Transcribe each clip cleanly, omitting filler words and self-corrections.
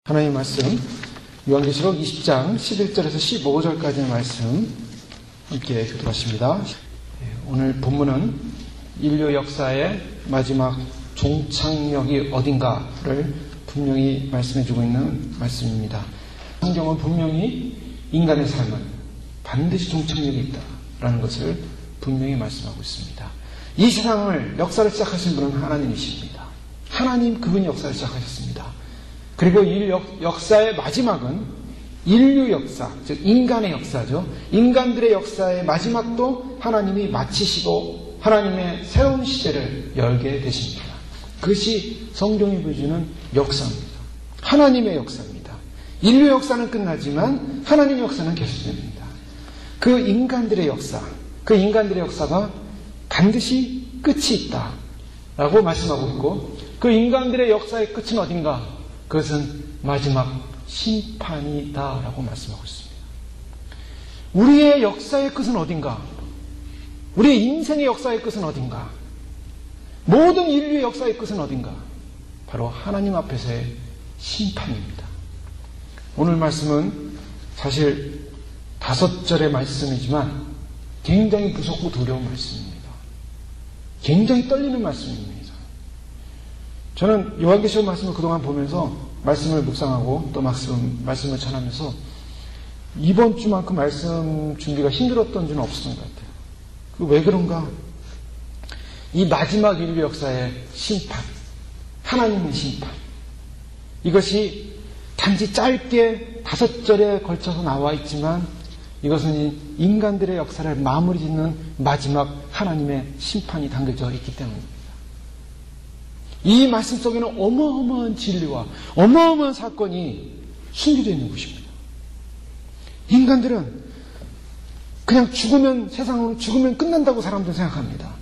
하나님의 말씀, 요한계시록 20장 11절에서 15절까지의 말씀 함께 교독하십니다. 오늘 본문은 인류 역사의 마지막 종착역이 어딘가를 분명히 말씀해주고 있는 말씀입니다. 성경은 분명히 인간의 삶은 반드시 종착역이 있다라는 것을 분명히 말씀하고 있습니다. 이 세상을, 역사를 시작하신 분은 하나님이십니다. 하나님 그분이 역사를 시작하셨습니다. 그리고 이 역사의 마지막은 인류 역사, 즉 인간의 역사죠. 인간들의 역사의 마지막도 하나님이 마치시고 하나님의 새로운 시대를 열게 되십니다. 그것이 성경이 보여주는 역사입니다. 하나님의 역사입니다. 인류 역사는 끝나지만 하나님의 역사는 계속됩니다. 그 인간들의 역사, 그 인간들의 역사가 반드시 끝이 있다라고 말씀하고 있고, 그 인간들의 역사의 끝은 어딘가? 그것은 마지막 심판이다라고 말씀하고 있습니다. 우리의 역사의 끝은 어딘가? 우리의 인생의 역사의 끝은 어딘가? 모든 인류의 역사의 끝은 어딘가? 바로 하나님 앞에서의 심판입니다. 오늘 말씀은 사실 5절의 말씀이지만 굉장히 무섭고 두려운 말씀입니다. 굉장히 떨리는 말씀입니다. 저는 요한계시록 말씀을 그동안 보면서 말씀을 묵상하고 또 말씀을 전하면서 이번 주만큼 말씀 준비가 힘들었던 주는 없었던 것 같아요. 왜 그런가? 이 마지막 인류 역사의 심판, 하나님의 심판, 이것이 단지 짧게 5절에 걸쳐서 나와 있지만 이것은 인간들의 역사를 마무리 짓는 마지막 하나님의 심판이 담겨져 있기 때문입니다. 이 말씀 속에는 어마어마한 진리와 어마어마한 사건이 숨겨져 있는 것입니다. 인간들은 그냥 죽으면, 세상으로 죽으면 끝난다고 사람들은 생각합니다.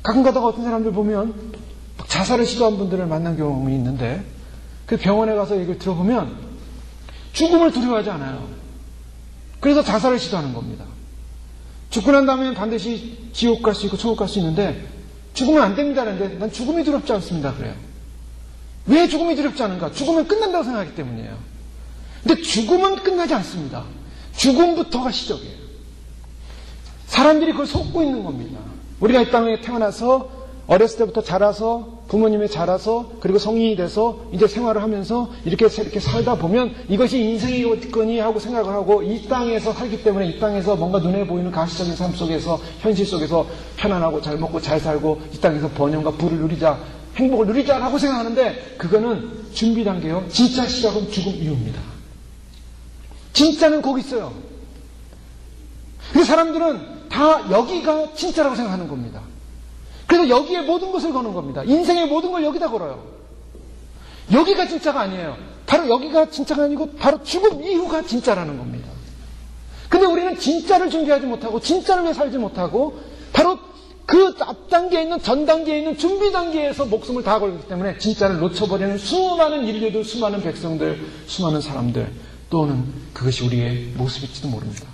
가끔 가다가 어떤 사람들 보면 자살을 시도한 분들을 만난 경험이 있는데, 그 병원에 가서 얘기를 들어보면 죽음을 두려워하지 않아요. 그래서 자살을 시도하는 겁니다. 죽고 난 다음에 반드시 지옥 갈 수 있고 천국 갈 수 있는데 죽으면 안 됩니다라는데 난 죽음이 두렵지 않습니다. 그래요. 왜 죽음이 두렵지 않은가? 죽으면 끝난다고 생각하기 때문이에요. 근데 죽음은 끝나지 않습니다. 죽음부터가 시작이에요. 사람들이 그걸 속고 있는 겁니다. 우리가 이 땅에 태어나서 어렸을 때부터 자라서 부모님의 자라서 그리고 성인이 돼서 이제 생활을 하면서 이렇게 살다 보면 이것이 인생이겠거니 하고 생각을 하고 이 땅에서 살기 때문에 이 땅에서 뭔가 눈에 보이는 가시적인 삶 속에서 현실 속에서 편안하고 잘 먹고 잘 살고 이 땅에서 번영과 부를 누리자, 행복을 누리자라고 생각하는데 그거는 준비 단계요. 진짜 시작은 죽음 이후입니다. 진짜는 거기 있어요. 그 사람들은 다 여기가 진짜라고 생각하는 겁니다. 그래서 여기에 모든 것을 거는 겁니다. 인생의 모든 걸 여기다 걸어요. 여기가 진짜가 아니에요. 바로 여기가 진짜가 아니고 바로 죽음 이후가 진짜라는 겁니다. 근데 우리는 진짜를 준비하지 못하고 진짜를 위해 살지 못하고 바로 그 앞 단계에 있는 전 단계에 있는 준비 단계에서 목숨을 다 걸기 때문에 진짜를 놓쳐버리는 수많은 인류들, 수많은 백성들, 수많은 사람들, 또는 그것이 우리의 모습일지도 모릅니다.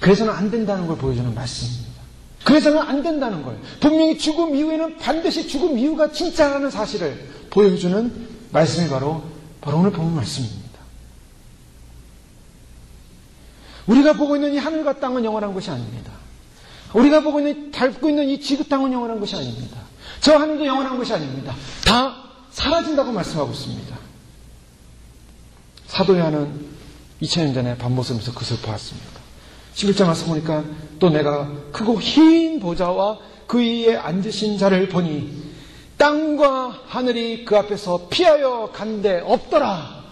그래서는 안 된다는 걸 보여주는 말씀입니다. 그래서는 안 된다는 거예요. 분명히 죽음 이후에는 반드시 죽음 이후가 진짜라는 사실을 보여주는 말씀이 바로 오늘 본 말씀입니다. 우리가 보고 있는 이 하늘과 땅은 영원한 것이 아닙니다. 우리가 보고 있는, 밟고 있는 이 지구 땅은 영원한 것이 아닙니다. 저 하늘도 영원한 것이 아닙니다. 다 사라진다고 말씀하고 있습니다. 사도 요한은 2000년 전에 밤모습에서 그것을 보았습니다. 11장 와서 보니까 또 내가 크고 흰 보좌와 그 위에 앉으신 자를 보니 땅과 하늘이 그 앞에서 피하여 간데 없더라.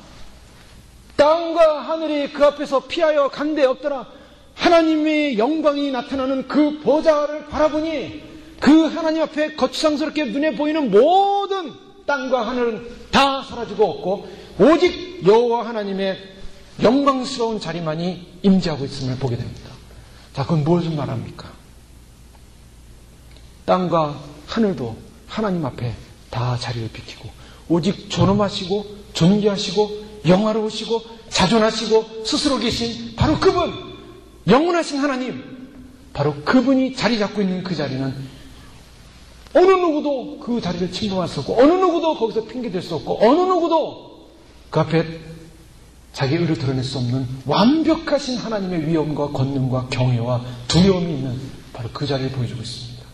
땅과 하늘이 그 앞에서 피하여 간데 없더라. 하나님의 영광이 나타나는 그 보좌를 바라보니 그 하나님 앞에 거추장스럽게 눈에 보이는 모든 땅과 하늘은 다 사라지고 없고 오직 여호와 하나님의 영광스러운 자리만이 임재하고 있음을 보게 됩니다. 자, 그건 무엇을 말합니까? 땅과 하늘도 하나님 앞에 다 자리를 비키고 오직 존엄하시고 존귀하시고 영화로우시고 자존하시고 스스로 계신 바로 그분, 영원하신 하나님, 바로 그분이 자리 잡고 있는 그 자리는 어느 누구도 그 자리를 침범할 수 없고 어느 누구도 거기서 핑계댈 수 없고 어느 누구도 그 앞에 자기 의를 드러낼 수 없는 완벽하신 하나님의 위엄과 권능과 경외와 두려움이 있는 바로 그 자리를 보여주고 있습니다.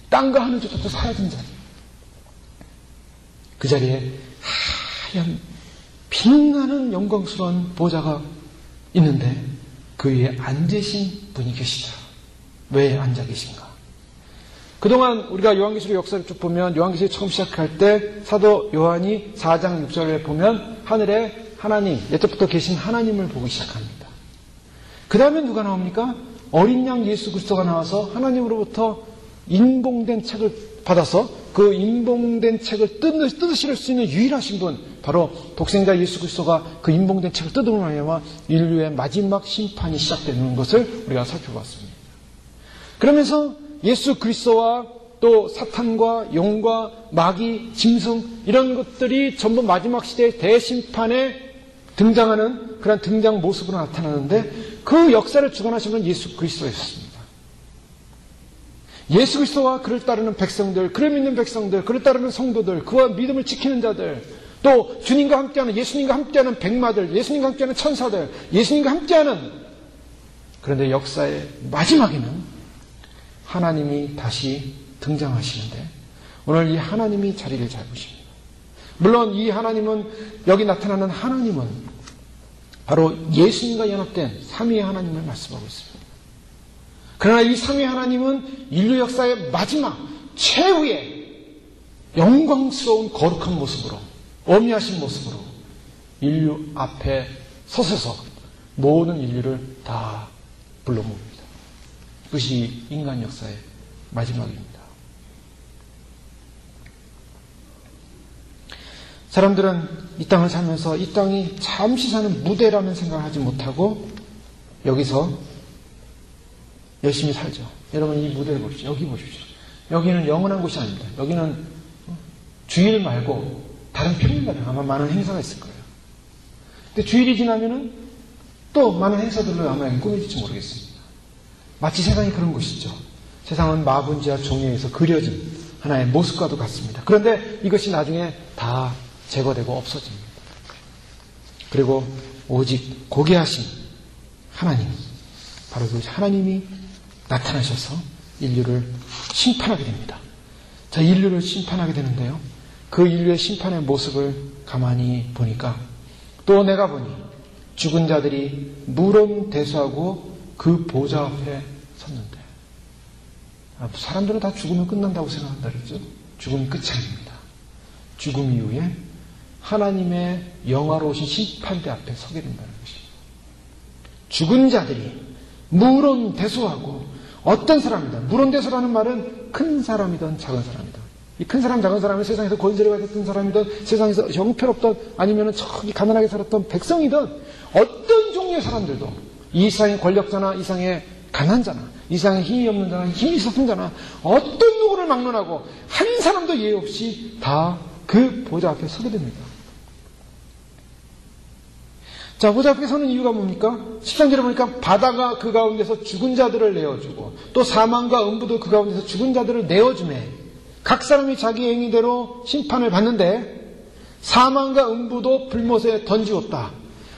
땅과 하늘조차도 사라진 자리. 그 자리에 하얀 빛나는 영광스러운 보좌가 있는데 그 위에 앉으신 분이 계시다. 왜 앉아 계신가? 그동안 우리가 요한계시록 역사를 쭉 보면 요한계시록 처음 시작할 때 사도 요한이 4장 6절에 보면 하늘에 하나님, 예전부터 계신 하나님을 보기 시작합니다. 그 다음에 누가 나옵니까? 어린 양 예수 그리스도가 나와서 하나님으로부터 인봉된 책을 받아서 그 인봉된 책을 뜯으실 수 있는 유일하신 분, 바로 독생자 예수 그리스도가 그 인봉된 책을 뜯음으로 말미암아 인류의 마지막 심판이 시작되는 것을 우리가 살펴봤습니다. 그러면서 예수 그리스도와 또 사탄과 용과 마귀, 짐승 이런 것들이 전부 마지막 시대의 대심판에 등장하는 그런 등장 모습으로 나타나는데 그 역사를 주관하신 건 예수 그리스도였습니다. 예수 그리스도와 그를 따르는 백성들, 그를 믿는 백성들, 그를 따르는 성도들, 그와 믿음을 지키는 자들, 또 주님과 함께하는, 예수님과 함께하는 백마들, 예수님과 함께하는 천사들, 예수님과 함께하는, 그런데 역사의 마지막에는 하나님이 다시 등장하시는데 오늘 이 하나님이 자리를 잡으십니다. 물론 이 하나님은, 여기 나타나는 하나님은 바로 예수님과 연합된 삼위의 하나님을 말씀하고 있습니다. 그러나 이 삼위 하나님은 인류 역사의 마지막 최후의 영광스러운 거룩한 모습으로, 엄미하신 모습으로 인류 앞에 서셔서 모든 인류를 다 불러 모읍니다. 그것이 인간 역사의 마지막입니다. 사람들은 이 땅을 살면서 이 땅이 잠시 사는 무대라는 생각을 하지 못하고 여기서 열심히 살죠. 여러분 이 무대를 보십시오. 여기 보십시오. 여기는 영원한 곳이 아닙니다. 여기는 주일 말고 다른 평일날에 아마 많은 행사가 있을 거예요. 근데 주일이 지나면은 또 많은 행사들로 아마 꾸며질지 모르겠습니다. 마치 세상이 그런 곳이죠. 세상은 마분지와 종에 의해서 그려진 하나의 모습과도 같습니다. 그런데 이것이 나중에 다 제거되고 없어집니다. 그리고 오직 고귀하신 하나님, 바로 그 하나님이 나타나셔서 인류를 심판하게 됩니다. 자, 인류를 심판하게 되는데요. 그 인류의 심판의 모습을 가만히 보니까 또 내가 보니 죽은 자들이 물은 대수하고 그 보좌 앞에 섰는데, 사람들은 다 죽으면 끝난다고 생각한다 그랬죠. 죽음이 끝이 아닙니다. 죽음 이후에 하나님의 영화로우신 심판대 앞에 서게 된다는 것입니다. 죽은 자들이 물은 대수하고, 어떤 사람이든, 물은 대수라는 말은 큰 사람이든 작은 사람이든, 이 큰 사람 작은 사람은 세상에서 권세를 가졌던 사람이든 세상에서 형편없던 아니면 저기 가난하게 살았던 백성이든 어떤 종류의 사람들도, 이 세상의 권력자나 이 세상의 가난자나 이 세상에 힘이 없는 자나 힘이 있었던 자나 어떤 누구를 막론하고 한 사람도 예외 없이 다 그 보좌 앞에 서게 됩니다. 자, 보좌 앞에 서는 이유가 뭡니까? 13절에 보니까 바다가 그 가운데서 죽은 자들을 내어주고 또 사망과 음부도 그 가운데서 죽은 자들을 내어주매 각 사람이 자기 행위대로 심판을 받는데 사망과 음부도 불못에 던지었다.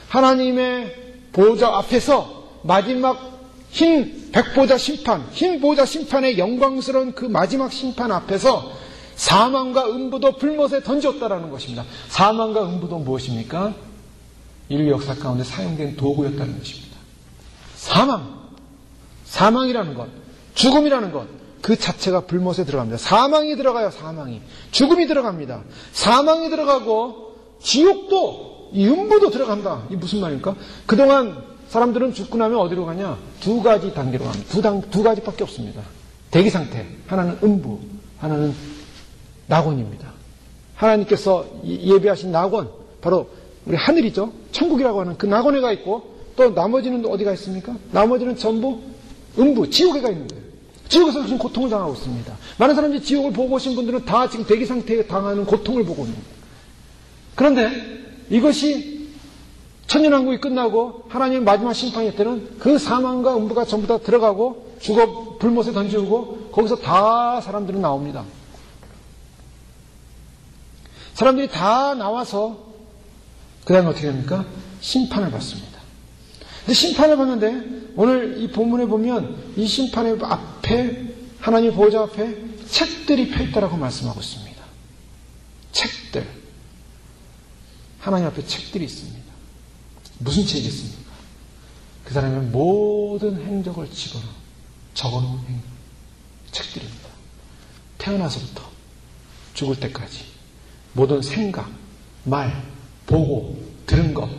하나님의 보좌 앞에서 마지막 흰 백보좌 심판, 흰 보좌 심판의 영광스러운 그 마지막 심판 앞에서 사망과 음부도 불못에 던졌다라는 것입니다. 사망과 음부도 무엇입니까? 인류 역사 가운데 사용된 도구였다는 것입니다. 사망이라는 것, 죽음이라는 것, 그 자체가 불못에 들어갑니다. 사망이 들어가요, 사망이. 죽음이 들어갑니다. 사망이 들어가고 지옥도, 이 음부도 들어간다. 이게 무슨 말입니까? 그동안 사람들은 죽고 나면 어디로 가냐? 두 가지 단계로 갑니다. 두 가지밖에 없습니다. 대기 상태. 하나는 음부, 하나는 낙원입니다. 하나님께서 예비하신 낙원, 바로 우리 하늘이죠. 천국이라고 하는 그 낙원에 가 있고, 또 나머지는 어디가 있습니까? 나머지는 전부 음부, 지옥에 가 있는 거예요. 지옥에서 지금 고통을 당하고 있습니다. 많은 사람들이 지옥을 보고 오신 분들은 다 지금 대기 상태에 당하는 고통을 보고 있는 거예요. 그런데 이것이 천년왕국이 끝나고 하나님의 마지막 심판일 때는 그 사망과 음부가 전부 다 들어가고 죽어 불못에 던지고 거기서 다 사람들은 나옵니다. 사람들이 다 나와서 그 다음에 어떻게 합니까? 심판을 받습니다. 근데 심판을 받는데 오늘 이 본문에 보면 이 심판의 앞에 하나님 보호자 앞에 책들이 펴있다라고 말씀하고 있습니다. 책들. 하나님 앞에 책들이 있습니다. 무슨 책이 있습니까? 그 사람의 모든 행적을 적어놓은 책들입니다. 태어나서부터 죽을 때까지 모든 생각, 말, 보고, 들은 것,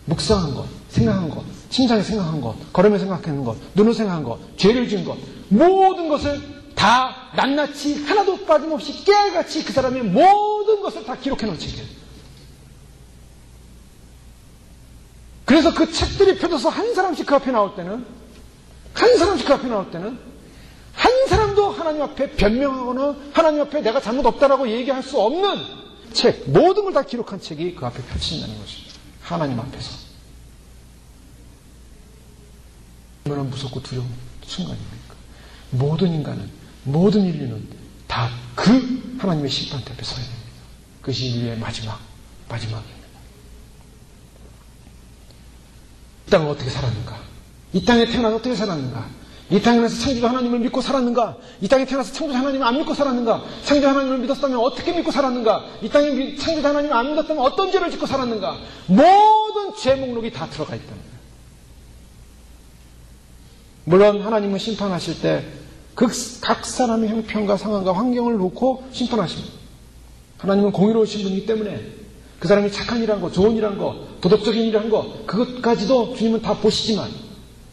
묵상한 것, 생각한 것, 심상에 생각한 것, 걸으며 생각하는 것, 눈으로 생각한 것, 죄를 지은 것, 모든 것을 다 낱낱이 하나도 빠짐없이 깨알같이 그 사람의 모든 것을 다 기록해 놓은 책이에요. 그래서 그 책들이 펴져서 한 사람씩 그 앞에 나올 때는 한 사람도 하나님 앞에 변명하거나 하나님 앞에 내가 잘못 없다라고 얘기할 수 없는 책, 모든 걸 다 기록한 책이 그 앞에 펼쳐진다는 것입니다. 하나님 앞에서. 얼마나 무섭고 두려운 순간입니까? 모든 인간은, 모든 인류는 다 그 하나님의 심판대 앞에 서야 됩니다. 그것이 인류의 마지막입니다. 이 땅을 어떻게 살았는가? 이 땅에 태어나서 어떻게 살았는가? 이 땅에서 창조주 하나님을 믿고 살았는가? 이 땅에 태어나서 창조주 하나님을 안 믿고 살았는가? 창조주 하나님을 믿었다면 어떻게 믿고 살았는가? 이 땅에 창조주 하나님을 안 믿었다면 어떤 죄를 짓고 살았는가? 모든 죄 목록이 다 들어가 있다는 거예요. 물론 하나님은 심판하실 때 각 사람의 형편과 상황과 환경을 놓고 심판하십니다. 하나님은 공의로우신 분이기 때문에 그 사람이 착한 일한 거, 좋은 일한 거, 도덕적인 일한 거, 그것까지도 주님은 다 보시지만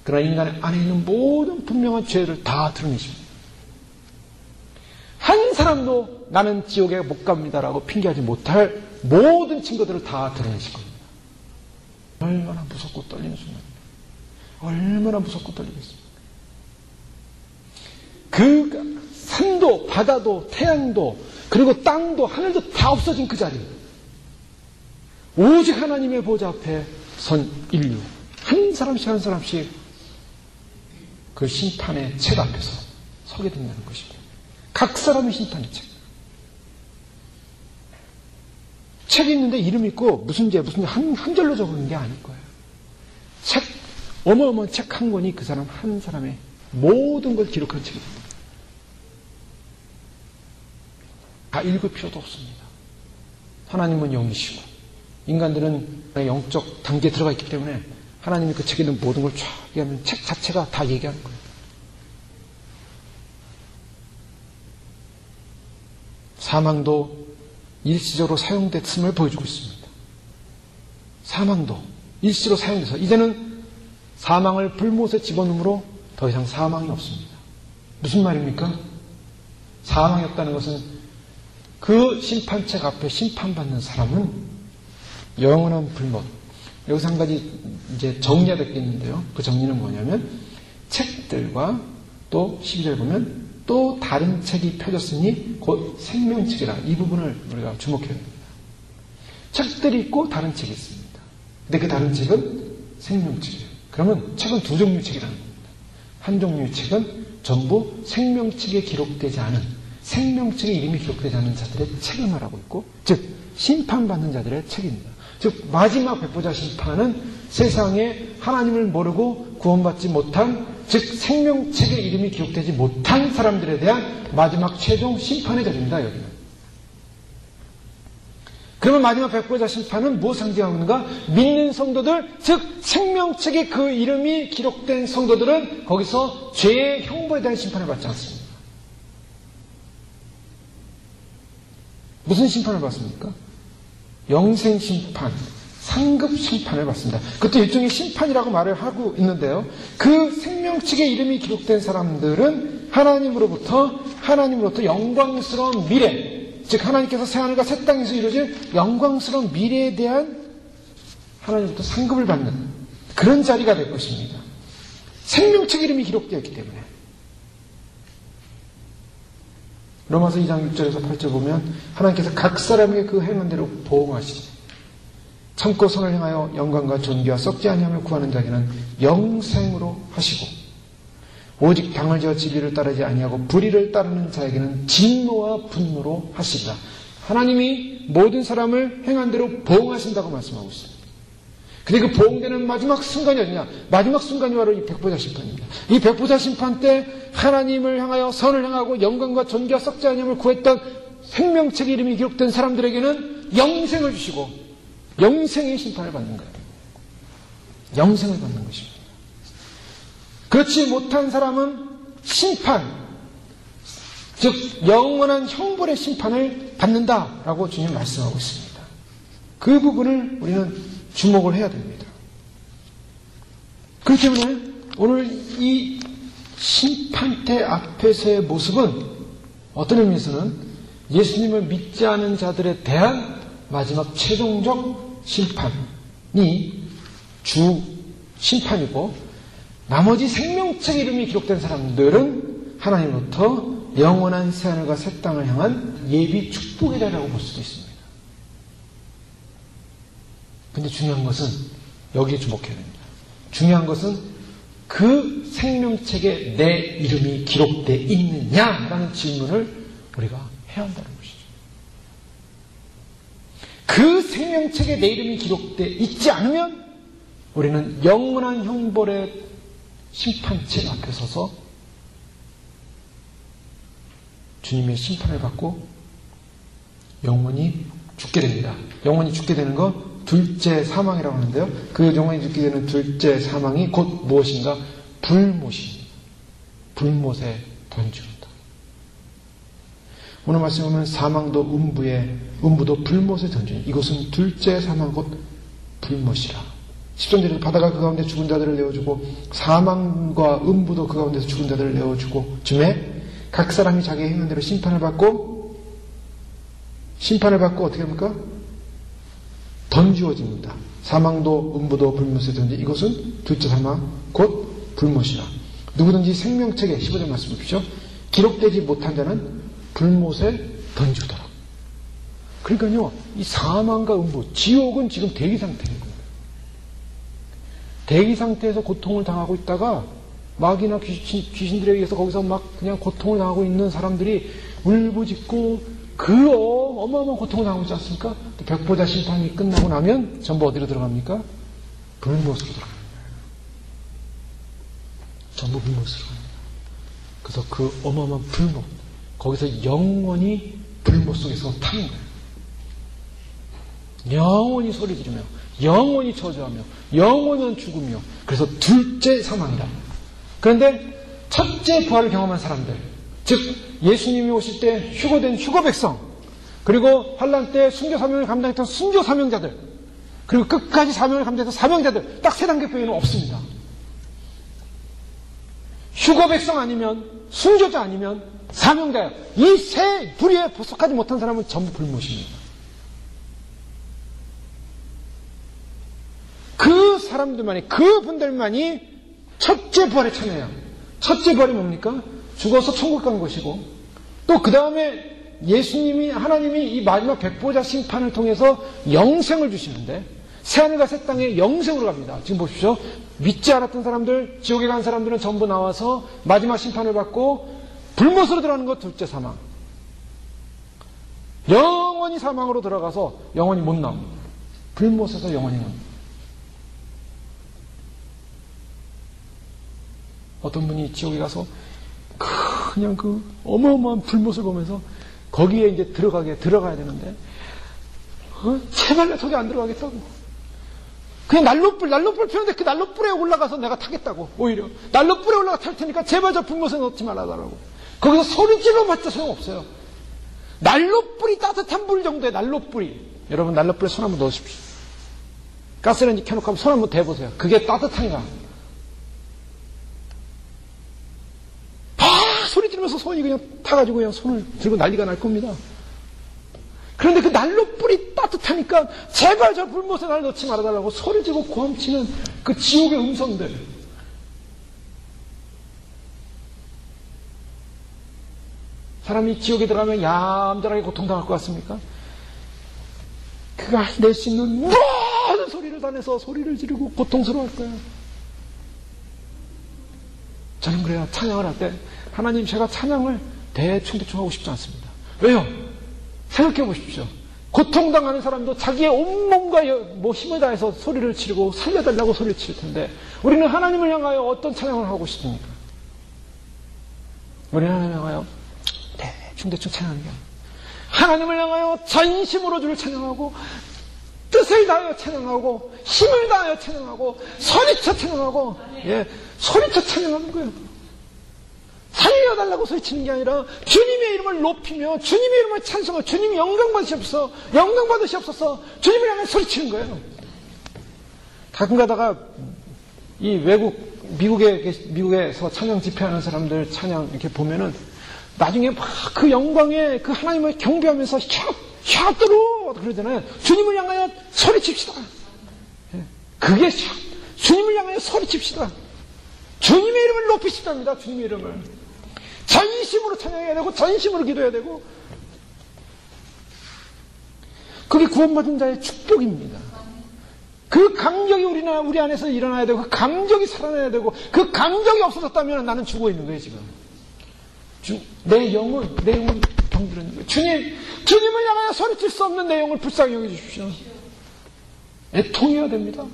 그러나 인간 안에 있는 모든 분명한 죄를 다 드러내십니다. 한 사람도 나는 지옥에 못 갑니다라고 핑계하지 못할 모든 증거들을 다 드러내실 겁니다. 얼마나 무섭고 떨리는 순간입니다. 얼마나 무섭고 떨리겠습니까? 그 산도, 바다도, 태양도, 그리고 땅도, 하늘도 다 없어진 그 자리. 오직 하나님의 보좌 앞에 선 인류. 한 사람씩 그 심판의 책 앞에서 서게 된다는 것입니다. 각 사람의 심판의 책. 책이 있는데 이름 있고 무슨 죄 한 절로 적는 게 아닐 거예요. 책, 어마어마한 책 한 권이 그 사람 한 사람의 모든 걸 기록한 책입니다. 다 읽을 필요도 없습니다. 하나님은 영이시고 인간들은 영적 단계에 들어가 있기 때문에 하나님이 그 책에 있는 모든 걸 쫙 얘기하면 책 자체가 다 얘기하는 거예요. 사망도 일시적으로 사용됐음을 보여주고 있습니다. 사망도 일시로 사용돼서 이제는 사망을 불못에 집어넣음으로 더 이상 사망이 없습니다. 무슨 말입니까? 사망이 없다는 것은 그 심판책 앞에 심판받는 사람은 영원한 불못. 여기서 한 가지 이제 정리가 될 게 있는데요. 그 정리는 뭐냐면 책들과 또 12절 보면 또 다른 책이 펴졌으니 곧 생명책이라. 이 부분을 우리가 주목해야 됩니다. 책들이 있고 다른 책이 있습니다. 근데 그 다른 책은 생명책이에요. 그러면 책은 두 종류의 책이라는 겁니다. 한 종류의 책은 전부 생명책에 기록되지 않은 생명책의 이름이 기록되지 않은 자들의 책을 말하고 있고, 즉 심판받는 자들의 책입니다. 즉 마지막 백보자 심판은 세상에 하나님을 모르고 구원받지 못한, 즉 생명책의 이름이 기록되지 못한 사람들에 대한 마지막 최종 심판의 자리입니다. 여기는. 그러면 마지막 백보자 심판은 무엇을 상징하고 있는가? 믿는 성도들, 즉 생명책에 그 이름이 기록된 성도들은 거기서 죄의 형벌에 대한 심판을 받지 않습니다. 무슨 심판을 받습니까? 영생 심판, 상급 심판을 받습니다. 그것도 일종의 심판이라고 말을 하고 있는데요. 그 생명책의 이름이 기록된 사람들은 하나님으로부터 영광스러운 미래, 즉 하나님께서 새하늘과 새 땅에서 이루어질 영광스러운 미래에 대한 하나님으로부터 상급을 받는 그런 자리가 될 것입니다. 생명책 이름이 기록되어 있기 때문에. 로마서 2장 6절에서 8절 보면 하나님께서 각 사람에게 그 행한 대로 보응하시지. 참고 선을 행하여 영광과 존귀와 썩지 아니하며 구하는 자에게는 영생으로 하시고, 오직 당을 지어 진리를 따르지 아니하고 불의를 따르는 자에게는 진노와 분노로 하시리라. 하나님이 모든 사람을 행한 대로 보응하신다고 말씀하고 있습니다. 근데 그 보응되는 마지막 순간이 어디냐? 마지막 순간이 바로 이 백보자 심판입니다. 이 백보자 심판 때 하나님을 향하여 선을 향하고 영광과 존귀와 썩지 아니함을 구했던 생명책의 이름이 기록된 사람들에게는 영생을 주시고 영생의 심판을 받는 거예요. 영생을 받는 것입니다. 그렇지 못한 사람은 심판, 즉 영원한 형벌의 심판을 받는다라고 주님 말씀하고 있습니다. 그 부분을 우리는 주목을 해야 됩니다. 그렇기 때문에 오늘 이 심판대 앞에서의 모습은 어떤 의미에서는 예수님을 믿지 않은 자들에 대한 마지막 최종적 심판이 주 심판이고, 나머지 생명책 이름이 기록된 사람들은 하나님으로부터 영원한 새하늘과 새 땅을 향한 예비 축복이라고 볼 수도 있습니다. 근데 중요한 것은 여기에 주목해야 됩니다. 중요한 것은 그 생명책에 내 이름이 기록되어 있느냐라는 질문을 우리가 해야 한다는 것이죠. 그 생명책에 내 이름이 기록되어 있지 않으면 우리는 영원한 형벌의 심판책 앞에 서서 주님의 심판을 받고 영원히 죽게 됩니다. 영원히 죽게 되는 건 둘째 사망이라고 하는데요. 그 영원히 죽게 되는 둘째 사망이 곧 무엇인가? 불못입니다. 불못에 던지는다. 오늘 말씀에 보면 사망도 음부도 불못에 던지는, 이것은 둘째 사망 곧 불못이라. 10절에도 바다가 그 가운데 죽은 자들을 내어주고 사망과 음부도 그 가운데서 죽은 자들을 내어주고 쯤에 각 사람이 자기의 행한 대로 심판을 받고 어떻게 합니까? 던지어집니다. 사망도 음부도 불못에 던지, 이것은 둘째 사망 곧 불못이라. 누구든지 생명책에 15절 말씀 보십시오. 기록되지 못한 자는 불못에 던지더라. 그러니까요, 이 사망과 음부, 지옥은 지금 대기 상태인 거예요. 대기 상태에서 고통을 당하고 있다가 마귀나 귀신들에 의해서 거기서 막 그냥 고통을 당하고 있는 사람들이 울부짖고 그 어마어마한 고통을 당하고 있지 않습니까? 백보자 심판이 끝나고 나면 전부 어디로 들어갑니까? 불못으로 들어갑니다. 전부 불못으로 갑니다. 그래서 그 어마어마한 불못, 거기서 영원히 불못 속에서 타는 거예요. 영원히 소리 지르며 영원히 저주하며 영원한 죽으며, 그래서 둘째 사망이다. 그런데 첫째 부활을 경험한 사람들, 즉 예수님이 오실 때 휴거된 휴거 백성, 그리고 환난 때 순교 사명을 감당했던 순교 사명자들, 그리고 끝까지 사명을 감당했던 사명자들, 딱 세 단계 표현은 없습니다. 휴거 백성 아니면 순교자 아니면 사명자야. 이 세 부류에 속하지 못한 사람은 전부 불못입니다. 그 사람들만이, 그 분들만이 첫째 부활에 참여해요. 첫째 부활이 뭡니까? 죽어서 천국 간 것이고, 또 그 다음에 예수님이, 하나님이 이 마지막 백보자 심판을 통해서 영생을 주시는데, 새하늘과 새 땅에 영생으로 갑니다. 지금 보십시오. 믿지 않았던 사람들, 지옥에 간 사람들은 전부 나와서 마지막 심판을 받고 불못으로 들어가는 것 둘째 사망. 영원히 사망으로 들어가서 영원히 못 나옵니다. 불못에서 영원히 나옵니다. 어떤 분이 지옥에 가서 그냥 그 어마어마한 불못을 보면서 거기에 이제 들어가야 되는데, 제발 내 속에 안 들어가겠다고. 그냥 난로불 피우는데 그 난로불에 올라가서 내가 타겠다고. 오히려 난로불에 올라가 탈 테니까 제발 저 불못에 넣지 말아달라고. 거기서 소리 질러봤자 소용없어요. 난로불이 따뜻한 불 정도의 난로불이. 여러분 난로불에 손 한번 넣으십시오. 가스레인지 켜놓고 한번 손 한번 대보세요. 그게 따뜻한가? 소리 지르면서 손이 그냥 타가지고 그냥 손을 들고 난리가 날 겁니다. 그런데 그 난로불이 따뜻하니까 제발 저 불못에 날 넣지 말아달라고 소리 지르고 고함치는 그 지옥의 음성들. 사람이 지옥에 들어가면 얌전하게 고통당할 것 같습니까? 그가 낼 수 있는 모든 소리를 다 내서 소리를 지르고 고통스러워할 거예요. 저는 그래요. 찬양을 할 때 하나님, 제가 찬양을 대충 하고 싶지 않습니다. 왜요? 생각해 보십시오. 고통당하는 사람도 자기의 온몸과 힘을 다해서 소리를 지르고 살려달라고 소리를 칠 텐데 우리는 하나님을 향하여 어떤 찬양을 하고 싶습니까? 우리는 하나님을 향하여 대충 찬양하는 게 아니에요. 하나님을 향하여 전심으로 주를 찬양하고 뜻을 다하여 찬양하고 힘을 다하여 찬양하고 소리쳐 찬양하고 소리쳐 찬양하는 거예요. 살려달라고 소리치는 게 아니라 주님의 이름을 높이며 주님의 이름을 찬송하고 주님 영광 받으시옵소서 주님을 향해 소리치는 거예요. 가끔 가다가 이 미국에서 찬양 집회하는 사람들 찬양 이렇게 보면은 나중에 막 그 영광에 그 하나님을 경배하면서 샤드로 그러잖아요. 주님을 향하여 소리칩시다. 그게 주님을 향하여 소리칩시다. 주님의 이름을 높이시답니다. 주님의 이름을 전심으로 찬양해야 되고 전심으로 기도해야 되고 그게 구원받은 자의 축복입니다. 그 감격이 우리 안에서 일어나야 되고 그 감격이 살아나야 되고 그 감격이 없어졌다면 나는 죽어 있는 거예요 지금. 내 영은 병들어 있는 거예요. 주님을 향하여 소리칠 수 없는 내 영을 불쌍히 여겨주십시오. 애통해야 됩니다.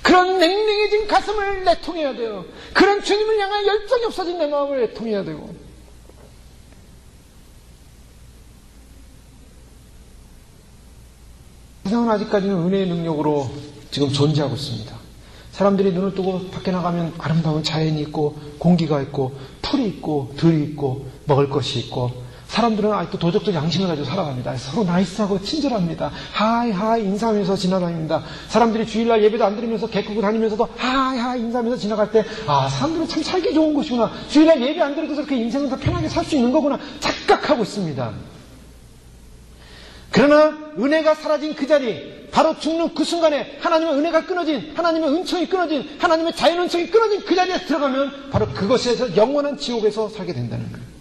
그런 냉랭해진 가슴을 내통해야 돼요. 그런 주님을 향한 열정이 없어진 내 마음을 내통해야 되고 세상은 아직까지는 은혜의 능력으로 지금 존재하고 있습니다. 사람들이 눈을 뜨고 밖에 나가면 아름다운 자연이 있고 공기가 있고 풀이 있고 들이 있고 먹을 것이 있고 사람들은 아직도 도덕적 양심을 가지고 살아갑니다. 서로 나이스하고 친절합니다. 하이 인사하면서 지나다닙니다. 사람들이 주일날 예배도 안 드리면서 개꾸고 다니면서도 하이 인사하면서 지나갈 때 사람들은 참 살기 좋은 것이구나. 주일날 예배 안 드려도 저렇게 인생은 다 편하게 살 수 있는 거구나 착각하고 있습니다. 그러나 은혜가 사라진 그 자리 바로 죽는 그 순간에 하나님의 은혜가 끊어진 하나님의 은총이 끊어진 하나님의 자연 은총이 끊어진 그 자리에 들어가면 바로 그것에서 영원한 지옥에서 살게 된다는 거예요.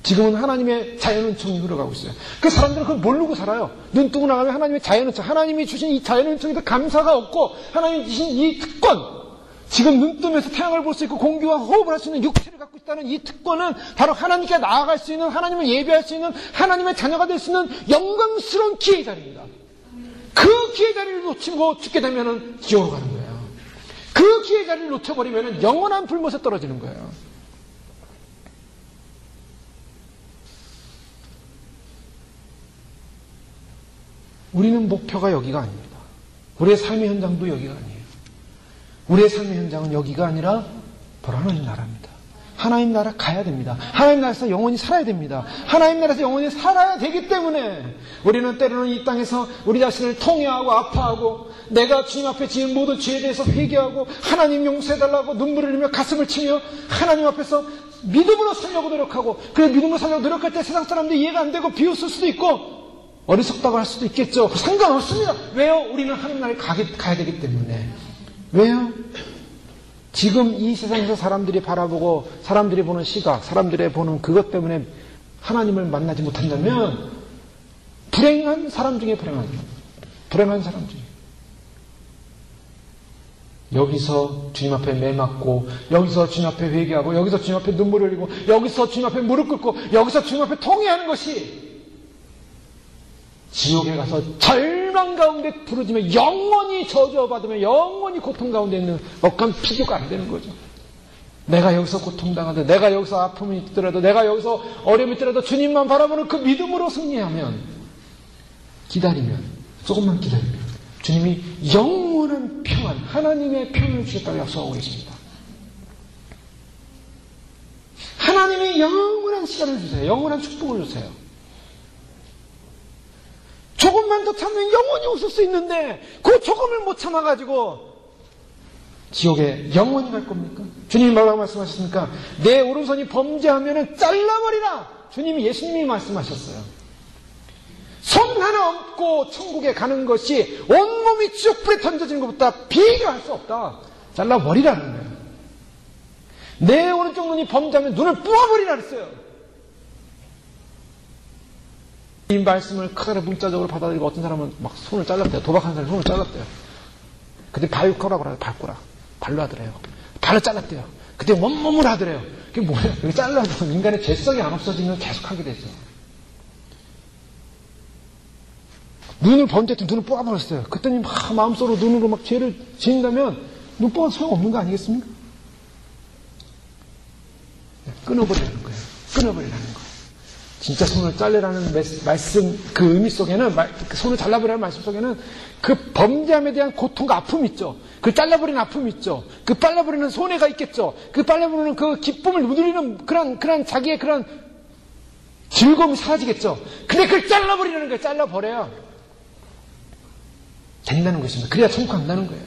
지금은 하나님의 자연은총이 흘러가고 있어요. 그 사람들은 그걸 모르고 살아요. 눈 뜨고 나가면 하나님의 자연은총, 하나님이 주신 이 자연은총에도 감사가 없고 하나님이 주신 이 특권, 지금 눈 뜨면서 태양을 볼 수 있고 공기와 호흡을 할 수 있는 육체를 갖고 있다는 이 특권은 바로 하나님께 나아갈 수 있는, 하나님을 예배할 수 있는, 하나님의 자녀가 될 수 있는 영광스러운 기회의 자리입니다. 그 기회의 자리를 놓치고 죽게 되면 지옥으로 가는 거예요. 그 기회의 자리를 놓쳐버리면 영원한 불못에 떨어지는 거예요. 우리는 목표가 여기가 아닙니다. 우리의 삶의 현장도 여기가 아니에요. 우리의 삶의 현장은 여기가 아니라 바로 하나님 나라입니다. 하나님 나라 가야 됩니다. 하나님 나라에서 영원히 살아야 됩니다. 하나님 나라에서 영원히 살아야 되기 때문에 우리는 때로는 이 땅에서 우리 자신을 통회하고 아파하고 내가 주님 앞에 지은 모든 죄에 대해서 회개하고 하나님 용서해달라고 눈물을 흘리며 가슴을 치며 하나님 앞에서 믿음으로 살려고 노력하고 그 믿음으로 살려고 노력할 때 세상 사람들이 이해가 안 되고 비웃을 수도 있고 어리석다고 할 수도 있겠죠. 상관없습니다. 왜요? 우리는 하나님 나라에 가야 되기 때문에. 왜요? 지금 이 세상에서 사람들이 바라보고 사람들이 보는 시각, 사람들이 보는 그것 때문에 하나님을 만나지 못한다면 불행한 사람 중에 불행한 사람 중에 여기서 주님 앞에 매맞고 여기서 주님 앞에 회개하고 여기서 주님 앞에 눈물을 흘리고 여기서 주님 앞에 무릎 꿇고 여기서 주님 앞에 통회하는 것이 지옥에 가서 절망 가운데 부르짖으며 영원히 저주받으며 영원히 고통 가운데 있는 억한 비교가 안 되는 거죠. 내가 여기서 고통당하든 내가 여기서 아픔이 있더라도 내가 여기서 어려움이 있더라도 주님만 바라보는 그 믿음으로 승리하면 기다리면 조금만 기다리면 주님이 영원한 평안 하나님의 평안을 주셨다고 약속하고 계십니다. 하나님이 영원한 시간을 주세요. 영원한 축복을 주세요. 조금만 더 참으면 영원히 웃을 수 있는데 그 조금을 못 참아가지고 지옥에 영원히 갈 겁니까? 주님이 뭐라고 말씀하셨습니까? 내 오른손이 범죄하면 잘라버리라. 예수님이 말씀하셨어요. 손 하나 얹고 천국에 가는 것이 온몸이 지옥불에 던져지는 것보다 비교할 수 없다. 잘라버리라는 거예요. 내 오른쪽 눈이 범죄하면 눈을 부어버리라 그랬어요. 이 말씀을 크게 문자적으로 받아들이고 어떤 사람은 막 손을 잘랐대요. 도박하는 사람이 손을 잘랐대요. 그때 발코라고 하더래요. 발코라. 발로 하더래요. 발을 잘랐대요. 그때 원몸을 하더래요. 그게 뭐예요? 이게 잘라도 인간의 죄성이 안 없어지면 계속 하게 되죠. 눈을 번쩍 눈을 뽑아버렸어요. 그랬더니 막 마음속으로 눈으로 막 죄를 지은다면 눈 뽑아도 소용없는 거 아니겠습니까? 끊어버리라는 거예요. 끊어버리라는 거예요. 진짜 손을 잘라라는 말씀, 그 의미 속에는, 손을 잘라버리라는 말씀 속에는 그 범죄함에 대한 고통과 아픔이 있죠. 그 잘라버리는 아픔이 있죠. 그 잘라버리는 손해가 있겠죠. 그 잘라버리는 그 기쁨을 누리는 그런 자기의 그런 즐거움이 사라지겠죠. 근데 그걸 잘라버리라는 거예요. 잘라버려야 된다는 것입니다. 그래야 천국 간다는 거예요.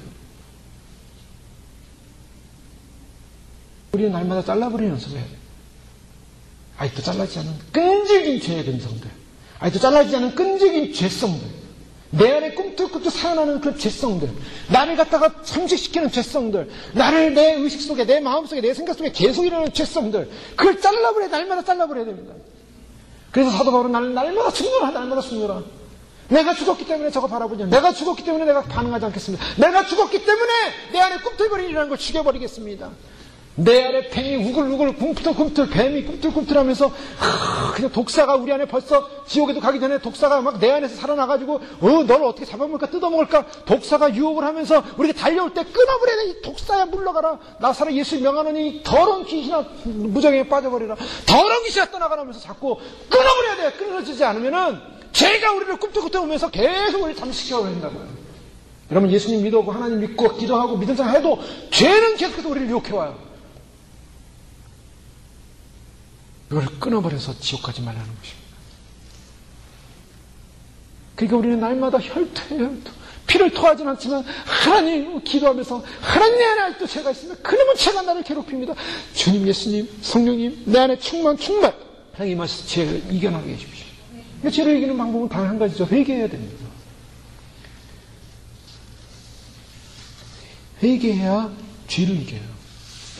우리는 날마다 잘라버리는 연습을 해야 돼요. 아직도 잘라지지 않은 끈질긴 죄의 근성들, 아직도 잘라지지 않은 끈질긴 죄성들, 내 안에 꿈틀꿈틀 살아나는 그 죄성들, 나를 갖다가 잠식시키는 죄성들, 나를 내 의식 속에, 내 마음 속에, 내 생각 속에 계속 일어나는 죄성들, 그걸 잘라버려야, 날마다 잘라버려야 됩니다. 그래서 사도 바울은 날마다 순교라, 날마다 순교라. 내가 죽었기 때문에 저거 바라보지 않습니다. 내가 죽었기 때문에 내가 반응하지 않겠습니다. 내가 죽었기 때문에 내 안에 꿈틀거리라는 걸 죽여버리겠습니다. 내 안에 뱀이 우글우글 꿈틀꿈틀, 뱀이 꿈틀꿈틀하면서 그냥 독사가 우리 안에 벌써 지옥에도 가기 전에 독사가 막 내 안에서 살아나가지고 너를 어떻게 잡아먹을까 뜯어먹을까 독사가 유혹을 하면서 우리가 달려올 때 끊어버려야 돼. 이 독사야 물러가라. 나사라 예수 명하노니 더러운 귀신아 무정에 빠져버리라. 더러운 귀신아 떠나가라면서 자꾸 끊어버려야 돼. 끊어지지 않으면은 죄가 우리를 꿈틀꿈틀 오면서 계속 우리를 잠식시켜버린다고요. 여러분 예수님 믿어오고 하나님 믿고 기도하고 믿은 자 해도 죄는 계속해서 우리를 유혹해와요. 이걸 끊어버려서 지옥 가지 말라는 것입니다. 그러니까 우리는 날마다 혈투예요. 피를 토하지는 않지만 하나님 기도하면서 하나님 내 안에 아직도 죄가 있으면 그놈은 죄가 나를 괴롭힙니다. 주님, 예수님, 성령님 내 안에 충만 하나님 임하셔서 죄를 이겨나게 해주십시오. 그러니까 죄를 이기는 방법은 단 한 가지죠. 회개해야 됩니다. 회개해야 죄를 이겨요.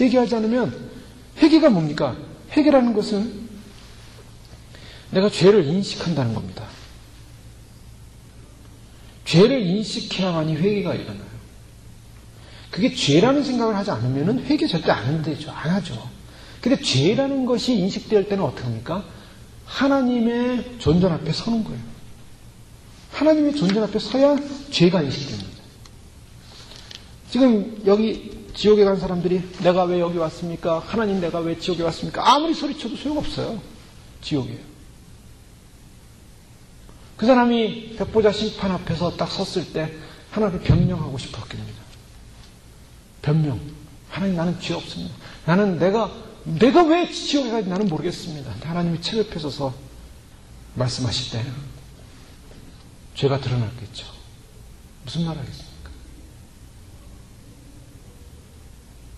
회개하지 않으면 회개가 뭡니까? 회개라는 것은 내가 죄를 인식한다는 겁니다. 죄를 인식해야만이 회개가 일어나요. 그게 죄라는 생각을 하지 않으면 회개 절대 안 되죠. 안 하죠. 근데 죄라는 것이 인식될 때는 어떻게 합니까? 하나님의 존전 앞에 서는 거예요. 하나님의 존전 앞에 서야 죄가 인식됩니다. 지금 여기 지옥에 간 사람들이 내가 왜 여기 왔습니까? 하나님 내가 왜 지옥에 왔습니까? 아무리 소리쳐도 소용없어요. 지옥이에요. 그 사람이 백보자 심판 앞에서 딱 섰을 때 하나님을 변명하고 싶었겠습니다. 변명. 하나님 나는 죄 없습니다. 나는 내가 왜 지옥에 가는지 나는 모르겠습니다. 하나님이 책 옆에 서서 말씀하실 때 죄가 드러났겠죠. 무슨 말 하겠습니까?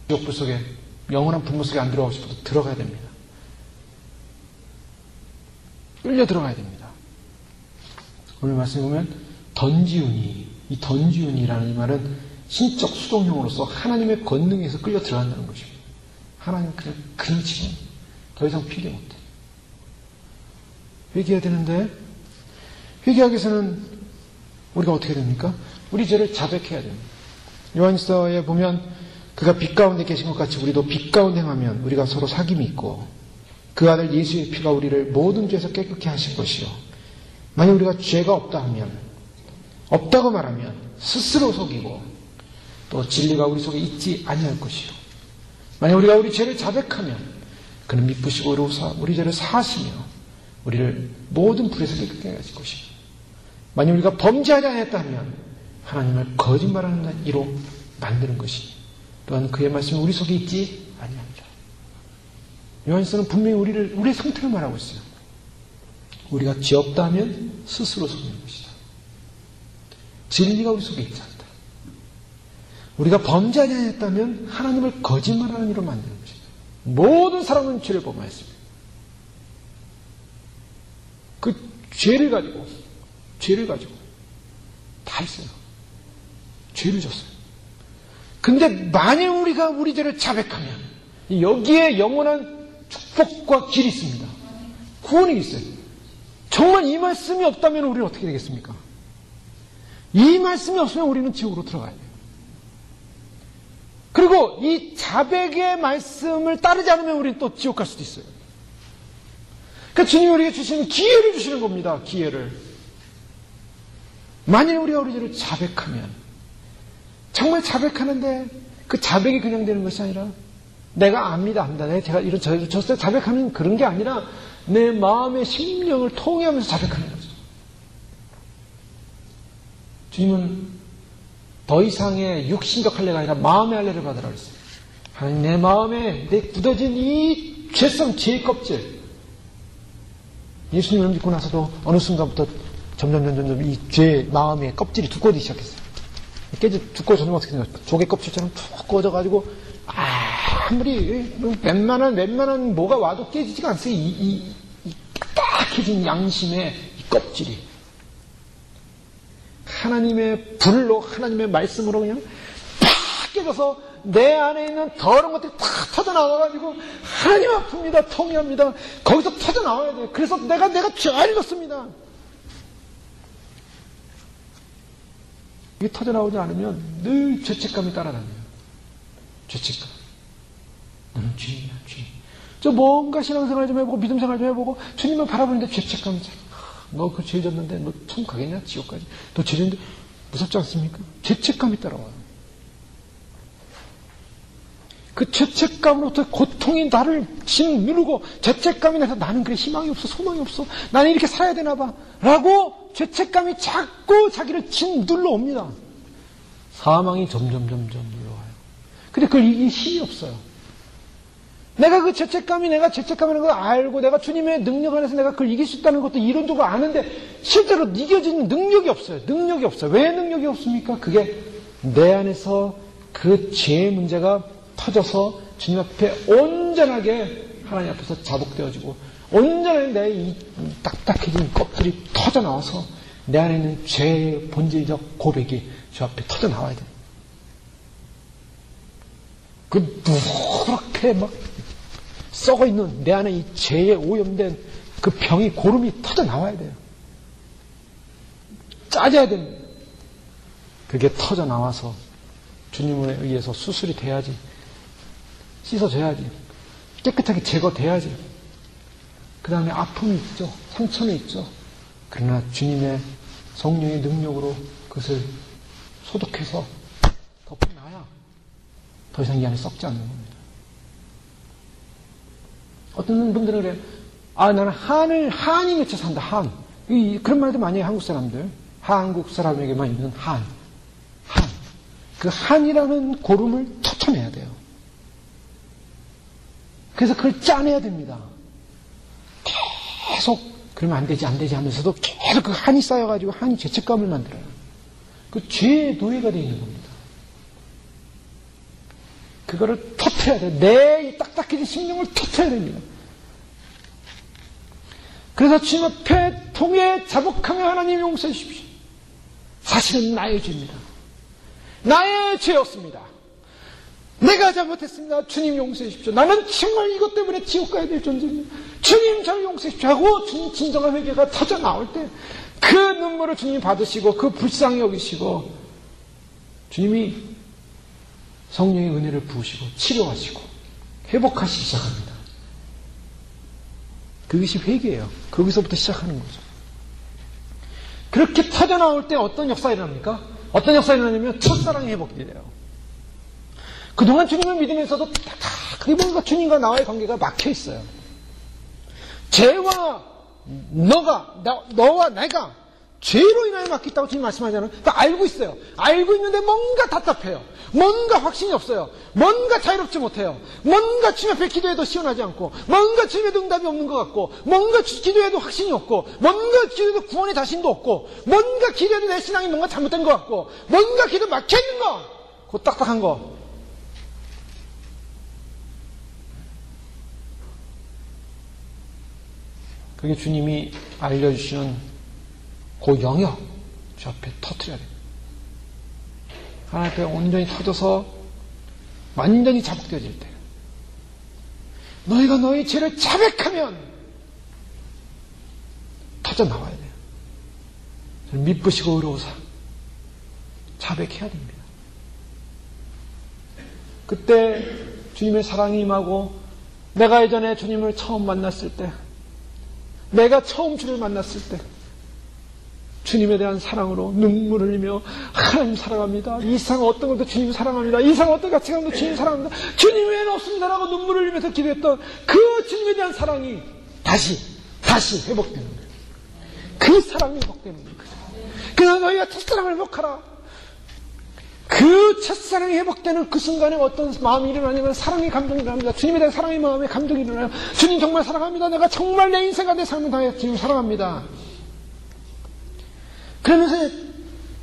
지옥불 속에 영원한 분노 속에 안 들어가고 싶어도 들어가야 됩니다. 끌려 들어가야 됩니다. 오늘 말씀에 보면 던지우니, 이 던지우니라는 이 말은 신적 수동형으로서 하나님의 권능에서 끌려 들어간다는 것입니다. 하나님 그냥 지금 더 이상 피게 못해. 회개해야 되는데 회개하기 위해서는 우리가 어떻게 됩니까? 우리 죄를 자백해야 됩니다. 요한일서에 보면 그가 빛 가운데 계신 것 같이 우리도 빛 가운데 행하면 우리가 서로 사귐이 있고 그 아들 예수의 피가 우리를 모든 죄에서 깨끗게 하실 것이요. 만약 우리가 죄가 없다 하면 없다고 말하면 스스로 속이고 또 진리가 우리 속에 있지 아니할 것이요. 만약 우리가 우리 죄를 자백하면 그는 미쁘시고 우리 죄를 사하시며 우리를 모든 불에서 깨끗게 하실 것이요. 만약 우리가 범죄하지 않았다 하면 하나님을 거짓말하는 이로 만드는 것이니 또한 그의 말씀이 우리 속에 있지 아니합니다. 요한일서는 분명히 우리의 상태를 말하고 있어요. 우리가 죄 없다 하면 스스로 속이는 것이다. 진리가 우리 속에 있지 않다. 우리가 범죄하지 않았다면 하나님을 거짓말하는 이로 만드는 것이다. 모든 사람은 죄를 범하였습니다. 그 죄를 가지고 다 있어요. 죄를 졌어요. 근데 만일 우리가 우리 죄를 자백하면 여기에 영원한 축복과 길이 있습니다. 구원이 있어요. 정말 이 말씀이 없다면 우리는 어떻게 되겠습니까? 이 말씀이 없으면 우리는 지옥으로 들어가야 돼요. 그리고 이 자백의 말씀을 따르지 않으면 우리는 또 지옥 갈 수도 있어요. 그러니까 주님이 우리에게 주시는 기회를 주시는 겁니다. 기회를. 만일 우리가 우리 죄를 자백하면, 정말 자백하는데 그 자백이 그냥 되는 것이 아니라 내가 압니다. 제가 이런 저 자백하는 그런 게 아니라 내 마음의 심령을 통해하면서 자백하는 거죠. 주님은 더 이상의 육신적 할례가 아니라 마음의 할례를 받으라 그랬어요. 하나님, 내 마음에 내 굳어진 이 죄성, 죄의 껍질. 예수님을 믿고 나서도 어느 순간부터 점점 이 죄의 마음의 껍질이 두꺼워지기 시작했어요. 두꺼워지면 어떻게 생각할까? 조개 껍질처럼 푹 꺼져가지고, 아무리 웬만한 뭐가 와도 깨지지가 않어요. 이 딱해진 양심의 이 껍질이. 하나님의 불로, 하나님의 말씀으로 그냥 팍 깨져서 내 안에 있는 더러운 것들이 탁 터져나와가지고, 하나님 아픕니다, 통회합니다. 거기서 터져나와야 돼요. 그래서 내가 잘 읽었습니다. 이게 터져나오지 않으면 늘 죄책감이 따라다녀요. 죄책감. 너는 죄인이야, 죄인. 저 뭔가 신앙생활 좀 해보고 믿음생활 좀 해보고 주님을 바라보는데 죄책감이 잘. 너 그 죄 졌는데 너 천국 가겠냐? 지옥까지. 너 죄 졌는데 무섭지 않습니까? 죄책감이 따라와요. 그 죄책감으로부터 고통이 나를 짓누르고 죄책감이 나서 나는 그래 희망이 없어, 소망이 없어, 나는 이렇게 살아야 되나 봐 라고 죄책감이 자꾸 자기를 짓눌러 옵니다. 사망이 점점 눌러와요. 근데 그걸 이길 힘이 없어요. 내가 그 내가 죄책감이라는 걸 알고 내가 주님의 능력 안에서 내가 그걸 이길 수 있다는 것도 이론적으로 아는데 실제로 이겨지는 능력이 없어요. 능력이 없어요. 왜 능력이 없습니까? 그게 내 안에서 그 죄의 문제가 터져서 주님 앞에 온전하게 하나님 앞에서 자복되어지고 온전하게 내 이 딱딱해진 껍질이 터져나와서 내 안에 있는 죄의 본질적 고백이 주 앞에 터져나와야 돼요. 그 누렇게 막 썩어있는 내 안에 이 죄에 오염된 그 병이 고름이 터져나와야 돼요. 짜져야 됩니다. 그게 터져나와서 주님에 의해서 수술이 돼야지, 씻어져야지, 깨끗하게 제거돼야지. 그 다음에 아픔이 있죠. 상처는 있죠. 그러나 주님의 성령의 능력으로 그것을 소독해서 덮어놔야 더 이상 이 안에 썩지 않는 겁니다. 어떤 분들은 그래요. 나는 한이 맺혀 산다, 한. 그런 말도 많이 해요, 한국 사람들. 한국 사람에게만 있는 한. 그 한이라는 고름을 터쳐내야 돼요. 그래서 그걸 짜내야 됩니다. 계속 그러면 안 되지 하면서도 계속 그 한이 쌓여가지고 한이 죄책감을 만들어요. 그 죄의 노예가 되어 있는 겁니다. 그거를 터트려야 돼요. 내 딱딱해진 심령을 터트려야 됩니다. 그래서 주님 앞에 통해 자복하며 하나님 용서해 주십시오. 사실은 나의 죄입니다. 나의 죄였습니다. 내가 잘못했습니다. 주님 용서해 주십시오. 나는 정말 이것 때문에 지옥 가야 될 존재입니다. 주님 저를 용서해 주십시오 하고 주님 진정한 회개가 터져 나올 때 그 눈물을 주님이 받으시고 그 불쌍히 여기시고 주님이 성령의 은혜를 부으시고 치료하시고 회복하시기 시작합니다. 그것이 회개예요. 거기서부터 시작하는 거죠. 그렇게 터져 나올 때 어떤 역사가 일어납니까? 어떤 역사가 일어나냐면 첫사랑이 회복이 돼요. 그동안 주님을 믿으면서도 그게 뭔가 주님과 나와의 관계가 막혀 있어요. 죄와 너와 내가 죄로 인하여 막혀 있다고 주님 말씀하잖아요. 그러니까 알고 있어요. 알고 있는데 뭔가 답답해요. 뭔가 확신이 없어요. 뭔가 자유롭지 못해요. 뭔가 주님 앞에 기도해도 시원하지 않고, 뭔가 주님의 응답이 없는 것 같고, 뭔가 기도해도 확신이 없고, 뭔가 기도해도 구원의 자신도 없고, 뭔가 기도해도 내 신앙이 뭔가 잘못된 것 같고, 뭔가 기도 막혀 있는 거, 그 딱딱한 거. 그게 주님이 알려주시는 그 영역, 주 앞에 터뜨려야 됩니다. 하나님 앞에 온전히 터져서 완전히 자복되어질 때, 너희가 너희 죄를 자백하면 터져 나와야 돼요. 미쁘시고 의로우사 자백해야 됩니다. 그때 주님의 사랑이 임하고, 내가 예전에 주님을 처음 만났을 때, 내가 처음 주를 만났을 때 주님에 대한 사랑으로 눈물을 흘리며 하나님 사랑합니다. 이 세상 어떤 것도 주님 사랑합니다. 이 세상 어떤 가치관도 주님 사랑합니다. 주님 외에는 없습니다라고 눈물을 흘리면서 기도했던 그 주님에 대한 사랑이 다시 회복되는 거예요. 그 사랑이 회복되는 거예요. 그러나 너희가 첫사랑을 회복하라. 그 첫사랑이 회복되는 그 순간에 어떤 마음이 일어나냐면 사랑의 감동이 일어납니다. 주님에 대한 사랑의 마음에 감동이 일어나요. 주님 정말 사랑합니다. 내가 정말 내 인생과 내 삶을 다해 주님 사랑합니다. 그러면서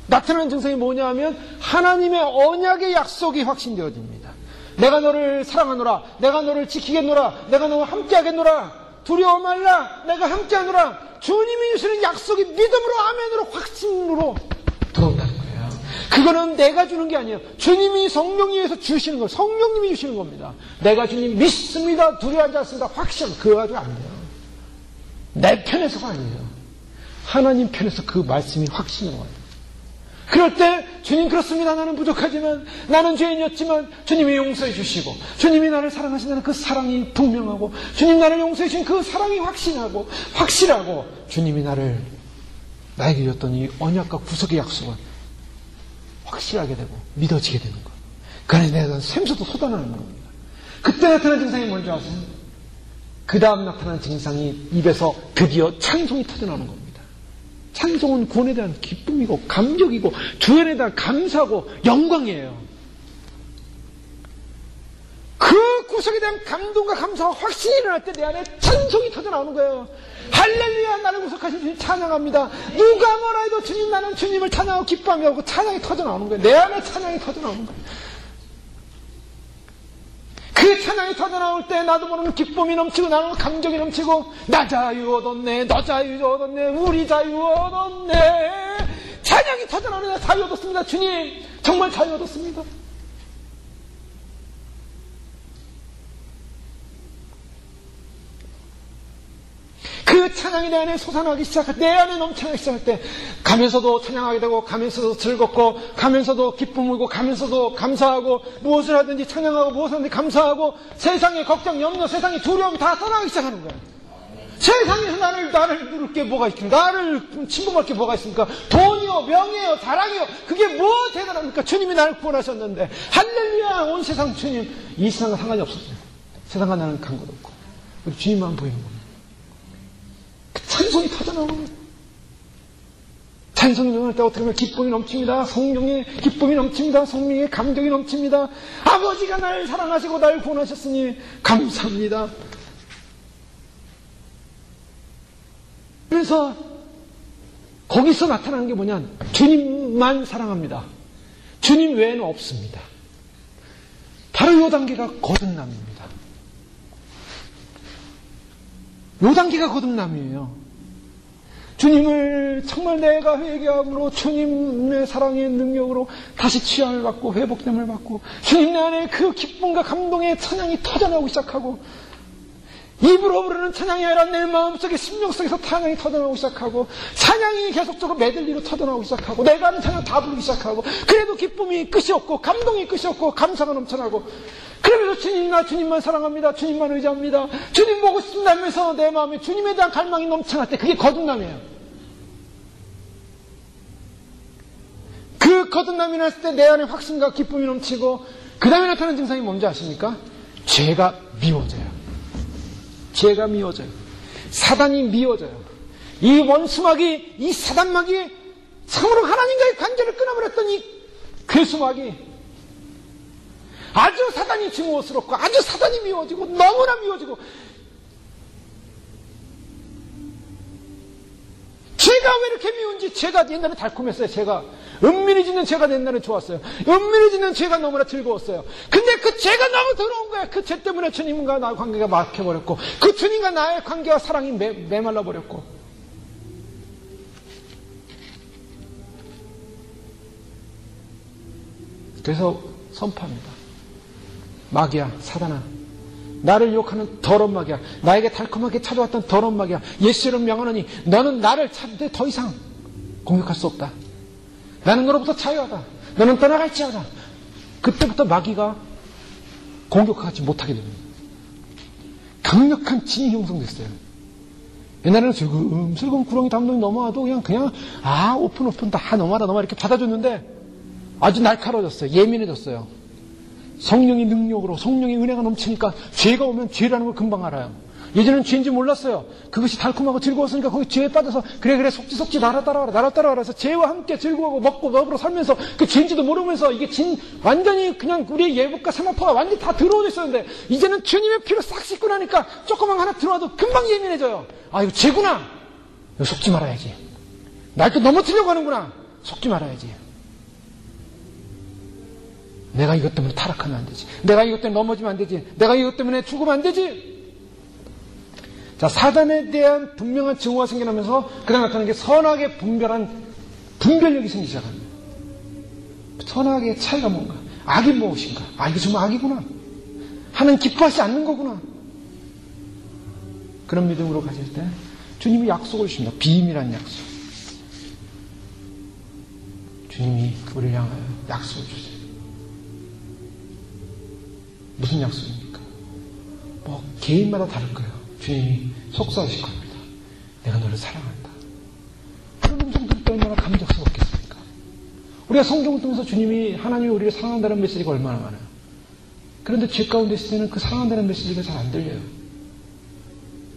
나타나는 증상이 뭐냐 하면 하나님의 언약의 약속이 확신되어집니다. 내가 너를 사랑하노라. 내가 너를 지키겠노라. 내가 너와 함께하겠노라. 두려워 말라. 내가 함께하노라. 주님이 주시는 약속이 믿음으로 아멘으로 확신으로 들어온다는 거예요. 그거는 내가 주는 게 아니에요. 주님이 성령님에서 주시는 거예요. 성령님이 주시는 겁니다. 내가 주님 믿습니다. 두려워하지 않습니다. 확신. 그거 가지고 안 돼요. 내 편에서가 아니에요. 하나님 편에서 그 말씀이 확신으로 와요. 그럴 때 주님 그렇습니다. 나는 부족하지만 나는 죄인이었지만 주님이 용서해 주시고 주님이 나를 사랑하신다는 그 사랑이 분명하고 주님 나를 용서해 주신 그 사랑이 확실하고 주님이 나에게 줬던 이 언약과 구속의 약속은 확실하게 되고 믿어지게 되는 거예요. 그 안에 내가 샘솟도 쏟아나는 겁니다. 그때 나타난 증상이 뭔지 아세요? 그 다음 나타난 증상이 입에서 드디어 찬송이 터져나오는 겁니다. 찬송은 구원에 대한 기쁨이고 감격이고 주연에 대한 감사하고 영광이에요. 그 구속에 대한 감동과 감사와 확신이 일어날 때 내 안에 찬송이 터져나오는 거예요. 할렐루야 나를 구속하신 주님 찬양합니다. 누가 뭐라 해도 주님 나는 주님을 찬양하고 기뻐하고 찬양이 터져나오는 거예요. 내 안에 찬양이 터져나오는 거예요. 그 찬양이 터져나올 때 나도 모르는 기쁨이 넘치고 나는 감정이 넘치고 나 자유 얻었네 너 자유 얻었네 우리 자유 얻었네 찬양이 터져나오는 나 자유 얻었습니다. 주님 정말 자유 얻었습니다. 그 찬양이 내 안에 솟아나기 시작할 때, 내 안에 넘쳐나기 시작할 때 가면서도 찬양하게 되고 가면서도 즐겁고 가면서도 기쁨이고 가면서도 감사하고 무엇을 하든지 찬양하고 무엇을 하든지 감사하고 세상의 걱정, 염려, 세상의 두려움 다 떠나기 시작하는 거예요. 세상에서 나를 누를 게 뭐가 있습니까? 나를 침범할 게 뭐가 있습니까? 돈이요, 명예요, 자랑이요. 그게 뭐 대단합니까? 주님이 나를 구원하셨는데 할렐루야 온 세상 주님 이 세상과 상관이 없었어요. 세상과 나는 간 것 없고 우리 주님만 보이는 겁니다. 찬송이 터져나오는 거예요. 찬송이 일어날 때 어떻게 보면 기쁨이 넘칩니다. 성령의 기쁨이 넘칩니다. 성령의 감정이 넘칩니다. 아버지가 나를 사랑하시고 나를 구원하셨으니 감사합니다. 그래서 거기서 나타나는 게 뭐냐, 주님만 사랑합니다. 주님 외에는 없습니다. 바로 요 단계가 거듭남입니다. 요 단계가 거듭남이에요. 주님을 정말 내가 회개함으로 주님의 사랑의 능력으로 다시 취함을 받고 회복됨을 받고 주님 내 안에 그 기쁨과 감동의 찬양이 터져나오기 시작하고 입으로 부르는 찬양이 아니라 내 마음속에 심령 속에서 찬양이 터져나오기 시작하고 찬양이 계속적으로 메들리로 터져나오기 시작하고 내가 하는 찬양 다 부르기 시작하고 그래도 기쁨이 끝이 없고 감동이 끝이 없고 감사가 넘쳐나고 그러면서 주님 나 주님만 사랑합니다. 주님만 의지합니다. 주님 보고 싶습니다 하면서 내 마음에 주님에 대한 갈망이 넘쳐날 때 그게 거듭남이에요. 그 거듭남이 났을 때 내 안에 확신과 기쁨이 넘치고 그 다음에 나타나는 증상이 뭔지 아십니까? 죄가 미워져요. 죄가 미워져요. 사단이 미워져요. 이 원수막이, 이 사단막이 참으로 하나님과의 관계를 끊어버렸던 이 괴수막이 아주 사단이 증오스럽고 아주 사단이 미워지고 너무나 미워지고 죄가 왜 이렇게 미운지 죄가 옛날에 달콤했어요. 죄가 은밀히 짓는 죄가 옛날에 좋았어요. 은밀히 짓는 죄가 너무나 즐거웠어요. 근데 그 죄가 너무 더러운 거야. 그 죄 때문에 주님과 나의 관계가 막혀버렸고 그 주님과 나의 관계와 사랑이 메말라버렸고 그래서 선포합니다. 마귀야, 사단아, 나를 유혹하는 더러운 마귀야, 나에게 달콤하게 찾아왔던 더러운 마귀야, 예수를 명하노니 너는 나를 찾되 더 이상 공격할 수 없다. 나는 너로부터 자유하다. 너는 떠나갈지어다. 그때부터 마귀가 공격하지 못하게 됩니다. 강력한 진이 형성됐어요. 옛날에는 슬금 구렁이 담론이 넘어와도 그냥 오픈 다 넘어라 이렇게 받아줬는데 아주 날카로워졌어요. 예민해졌어요. 성령의 능력으로 성령의 은혜가 넘치니까 죄가 오면 죄라는 걸 금방 알아요. 예전에는 죄인지 몰랐어요. 그것이 달콤하고 즐거웠으니까 거기 죄에 빠져서 그래 속지 나라 따라와라 해서 죄와 함께 즐거워하고 먹고 먹으러 살면서 그 죄인지도 모르면서 이게 완전히 그냥 우리의 예복과 세마포가 완전히 다 들어오져 있었는데 이제는 주님의 피로 싹 씻고 나니까 조그만 하나 들어와도 금방 예민해져요. 이거 죄구나. 이거 속지 말아야지. 날 또 넘어뜨리려고 하는구나. 속지 말아야지. 내가 이것 때문에 타락하면 안 되지. 내가 이것 때문에 넘어지면 안 되지. 내가 이것 때문에 죽으면 안 되지. 자, 사단에 대한 분명한 증오가 생겨나면서 그다음 나타나는 게 선악의 분별력이 생기기 시작합니다. 선악의 차이가 뭔가? 악이 무엇인가? 이게 정말 악이구나. 하나님 기뻐하지 않는 거구나. 그런 믿음으로 가질 때 주님이 약속을 주십니다. 비밀한 약속. 주님이 우리를 향하여 약속을 주세요. 무슨 약속입니까? 개인마다 다를 거예요. 주님이 속삭이실 겁니다. 내가 너를 사랑한다. 그런 음성 들을 때 얼마나 감격스럽겠습니까? 우리가 성경을 통해서 하나님이 우리를 사랑한다는 메시지가 얼마나 많아요. 그런데 죄 가운데 있을 때는 그 사랑한다는 메시지가 잘 안 들려요.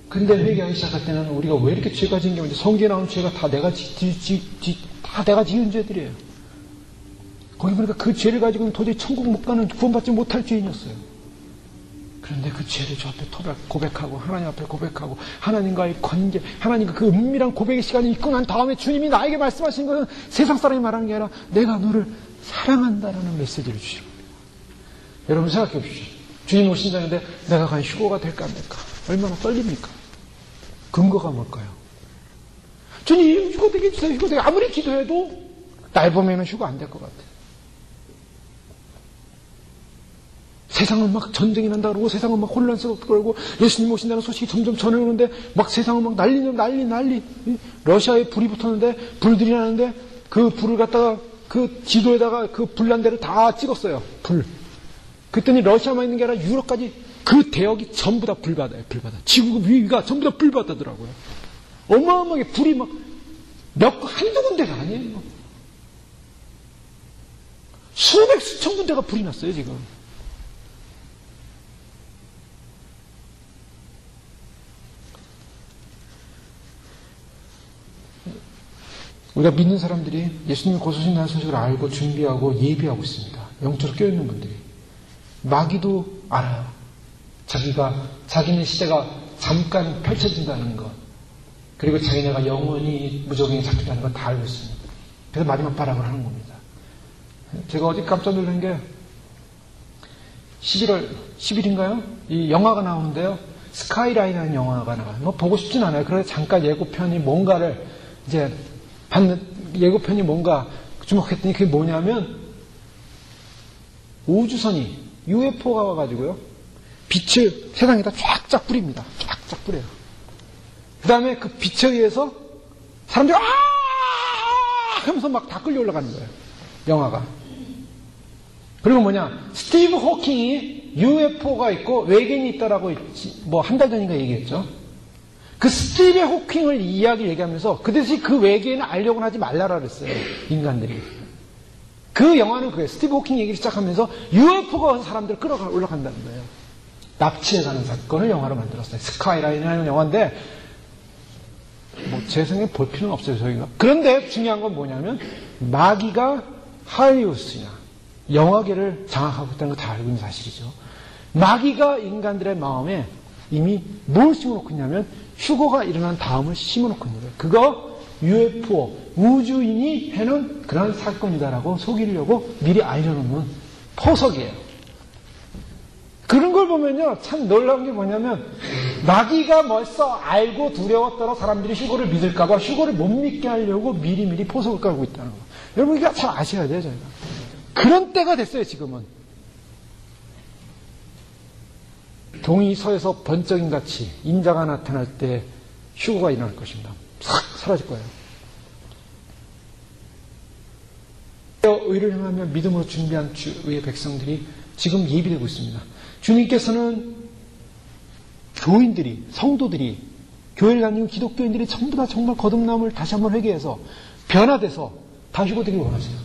그런데 회개하기 시작할 때는 우리가 왜 이렇게 죄가 지은 게 뭔지 성경에 나온 죄가 다 내가 지은 죄들이에요. 거기 보니까 그 죄를 가지고는 도저히 천국 못 가는 구원받지 못할 죄인이었어요. 그런데 그 죄를 저 앞에 고백하고 하나님 앞에 고백하고 하나님과의 관계, 하나님과 그 은밀한 고백의 시간이 있고 난 다음에 주님이 나에게 말씀하신 것은 세상 사람이 말하는 게 아니라 내가 너를 사랑한다라는 메시지를 주시는 겁니다. 여러분 생각해 보십시오. 주님 오신 자인데 내가 과연 휴거가 될까 안 될까? 얼마나 떨립니까? 근거가 뭘까요? 주님 휴거 되게 해주세요. 휴거 되게 아무리 기도해도 날 보면은 휴거 안 될 것 같아요. 세상은 막 전쟁이 난다 그러고 세상은 막 혼란스럽고 그러고 예수님 오신다는 소식이 점점 전해오는데 막 세상은 막 난리 러시아에 불이 붙었는데 불들이 나는데 그 불을 갖다가 그 지도에다가 그 불난 데를 다 찍었어요. 그랬더니 러시아만 있는 게 아니라 유럽까지 그 대역이 전부 다 불바다예요. 지구 위가 전부 다 불바다더라고요. 어마어마하게 불이 막 한두 군데가 아니에요. 수천 군데가 불이 났어요 지금. 우리가 믿는 사람들이 예수님이 곧 오신다는 소식을 알고 준비하고 예비하고 있습니다. 영적으로 깨어있는 분들이. 마귀도 알아요. 자기네 시대가 잠깐 펼쳐진다는 것. 그리고 자기네가 영원히 무적행에 잡힌다는 걸 다 알고 있습니다. 그래서 마지막 발악을 하는 겁니다. 제가 어제 깜짝 놀란 게 11월 10일인가요? 이 영화가 나오는데요. 스카이라인이라는 영화가 나와요. 보고 싶진 않아요. 그래서 잠깐 예고편이 뭔가를 이제 예고편이 뭔가 주목했더니 그게 뭐냐면 우주선이 UFO가 와가지고요 빛을 세상에다 쫙쫙 뿌립니다. 쫙쫙 뿌려요. 그 다음에 그 빛에 의해서 사람들이 하면서 막 다 끌려 올라가는 거예요. 영화가. 그리고 스티브 호킹이 UFO가 있고 외계인이 있다라고 한 달 전인가 얘기했죠. 그 스티브 호킹을 이야기를 얘기하면서 그 대신 그 외계인을 알려고는 하지 말라라 그랬어요. 인간들이. 그 영화는 그거예요. 스티브 호킹 얘기를 시작하면서 UFO가 와서 사람들을 올라간다는 거예요. 납치해가는 사건을 영화로 만들었어요. 스카이라인이라는 영화인데 제 생각에 볼 필요는 없어요. 저희가. 그런데 중요한 건 뭐냐면 마귀가 할리우드냐 영화계를 장악하고 있다는 거 다 알고 있는 사실이죠. 마귀가 인간들의 마음에 이미 뭘 심어놓고 있냐면 휴거가 일어난 다음을 심어놓고 있는 거예요. 그거 UFO, 우주인이 해놓은 그런 사건이다라고 속이려고 미리 알려놓는 포석이에요. 그런 걸 보면요, 참 놀라운 게 뭐냐면 마귀가 벌써 알고 두려워 떨어 사람들이 휴거를 믿을까봐 휴거를 못 믿게 하려고 미리미리 포석을 깔고 있다는 거. 여러분 이거 잘 아셔야 돼요, 저희가. 그런 때가 됐어요, 지금은. 동이 서에서 번쩍인 같이 인자가 나타날 때 휴거가 일어날 것입니다. 싹 사라질 거예요. 의를 행하며 믿음으로 준비한 주의 백성들이 지금 예비되고 있습니다. 주님께서는 교인들이, 성도들이 교회를 다니는 기독교인들이 전부 다 정말 거듭남을 다시 한번 회개해서 변화돼서 다시 오되길 원하세요.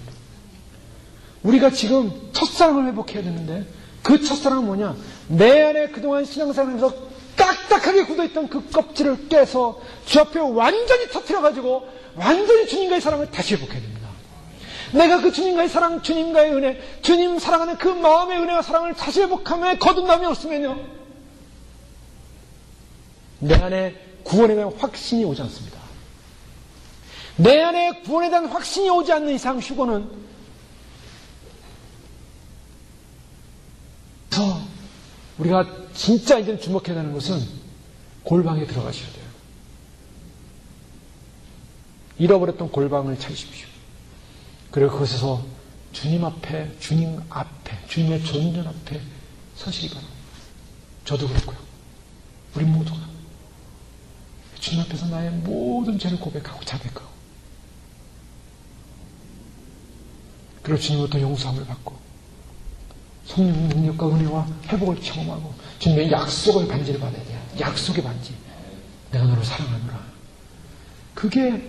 우리가 지금 첫사랑을 회복해야 되는데 그 첫사랑은 뭐냐? 내 안에 그동안 신앙생활에서 딱딱하게 굳어있던 그 껍질을 깨서 주 앞에 완전히 터뜨려가지고 완전히 주님과의 사랑을 다시 회복해야 됩니다. 내가 그 주님과의 사랑, 주님과의 은혜, 주님 사랑하는 그 마음의 은혜와 사랑을 다시 회복하며 거듭남이 없으면요, 내 안에 구원에 대한 확신이 오지 않습니다. 내 안에 구원에 대한 확신이 오지 않는 이상 휴거는 그래서 우리가 진짜 이제 주목해야 되는 것은 골방에 들어가셔야 돼요. 잃어버렸던 골방을 찾으십시오. 그리고 그것에서 주님 앞에, 주님의 존전 앞에 서시기 바랍니다. 저도 그렇고요. 우리 모두가 주님 앞에서 나의 모든 죄를 고백하고 자백하고, 그리고 주님으로부터 용서함을 받고 성령 능력과 은혜와 회복을 경험하고 주님의 약속의 반지를 받아야 돼요. 약속의 반지. 내가 너를 사랑하노라. 그게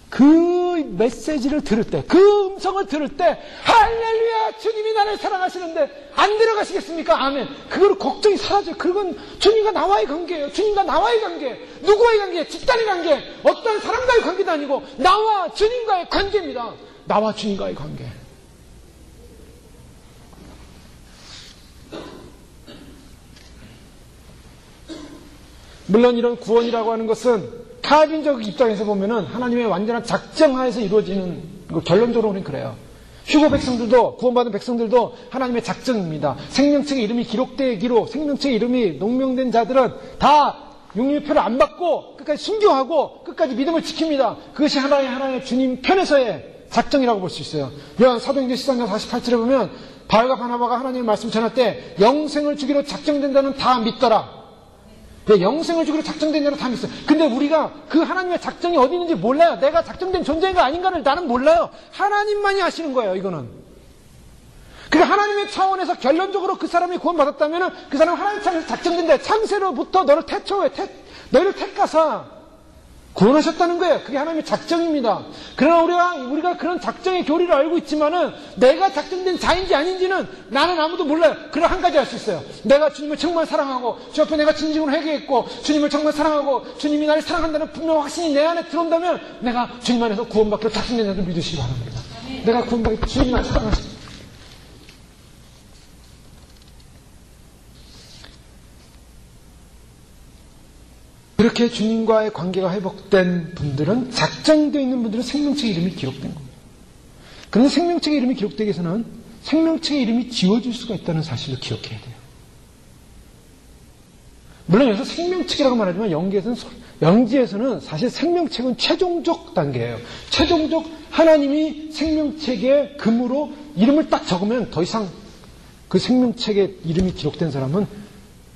그 메시지를 들을 때, 그 음성을 들을 때, 할렐루야! 주님이 나를 사랑하시는데 안 들어가시겠습니까? 아멘. 그걸 걱정이 사라져요. 그건 주님과 나와의 관계예요. 주님과 나와의 관계. 누구와의 관계? 집단의 관계. 어떤 사람과의 관계도 아니고 나와 주님과의 관계입니다. 나와 주님과의 관계. 물론 이런 구원이라고 하는 것은 칼빈적 입장에서 보면은 하나님의 완전한 작정하에서 이루어지는, 결론적으로는 그래요. 휴거 백성들도, 구원받은 백성들도 하나님의 작정입니다. 생명책의 이름이 기록되기로, 생명책의 이름이 농명된 자들은 다 육류표를 안 받고 끝까지 순교하고 끝까지 믿음을 지킵니다. 그것이 하나의 주님 편에서의 작정이라고 볼 수 있어요. 요한 사도행전 13장 48절에 보면 바울과 바나바가 하나님의 말씀을 전할 때 영생을 주기로 작정된 자는 다 믿더라. 영생을 주기로 작정된 자는 다 믿어요. 근데 우리가 그 하나님의 작정이 어디 있는지 몰라요. 내가 작정된 존재인가 아닌가를 나는 몰라요. 하나님만이 아시는 거예요, 이거는. 그러니까 하나님의 차원에서 결론적으로 그 사람이 구원받았다면 그 사람은 하나님 차원에서 작정된다. 창세로부터 너를 너희를 택가사 구원하셨다는 거예요. 그게 하나님의 작정입니다. 그러나 우리가 그런 작정의 교리를 알고 있지만은 내가 작정된 자인지 아닌지는 나는 아무도 몰라요. 그러나 한 가지 알 수 있어요. 내가 주님을 정말 사랑하고 주 앞에 내가 진심으로 회개했고 주님을 정말 사랑하고 주님이 나를 사랑한다는 분명한 확신이 내 안에 들어온다면 내가 주님 안에서 구원받기로 작정된 자를 믿으시기 바랍니다. 내가 구원받기 주님 안에 사랑하십니다. 그렇게 주님과의 관계가 회복된 분들은, 작정되어 있는 분들은 생명책의 이름이 기록된 겁니다. 그런데 생명책의 이름이 기록되기 위해서는 생명책의 이름이 지워질 수가 있다는 사실을 기억해야 돼요. 물론 여기서 생명책이라고 말하지만 영지에서는 사실 생명책은 최종적 단계예요. 최종적 하나님이 생명책의 금으로 이름을 딱 적으면 더 이상 그 생명책의 이름이 기록된 사람은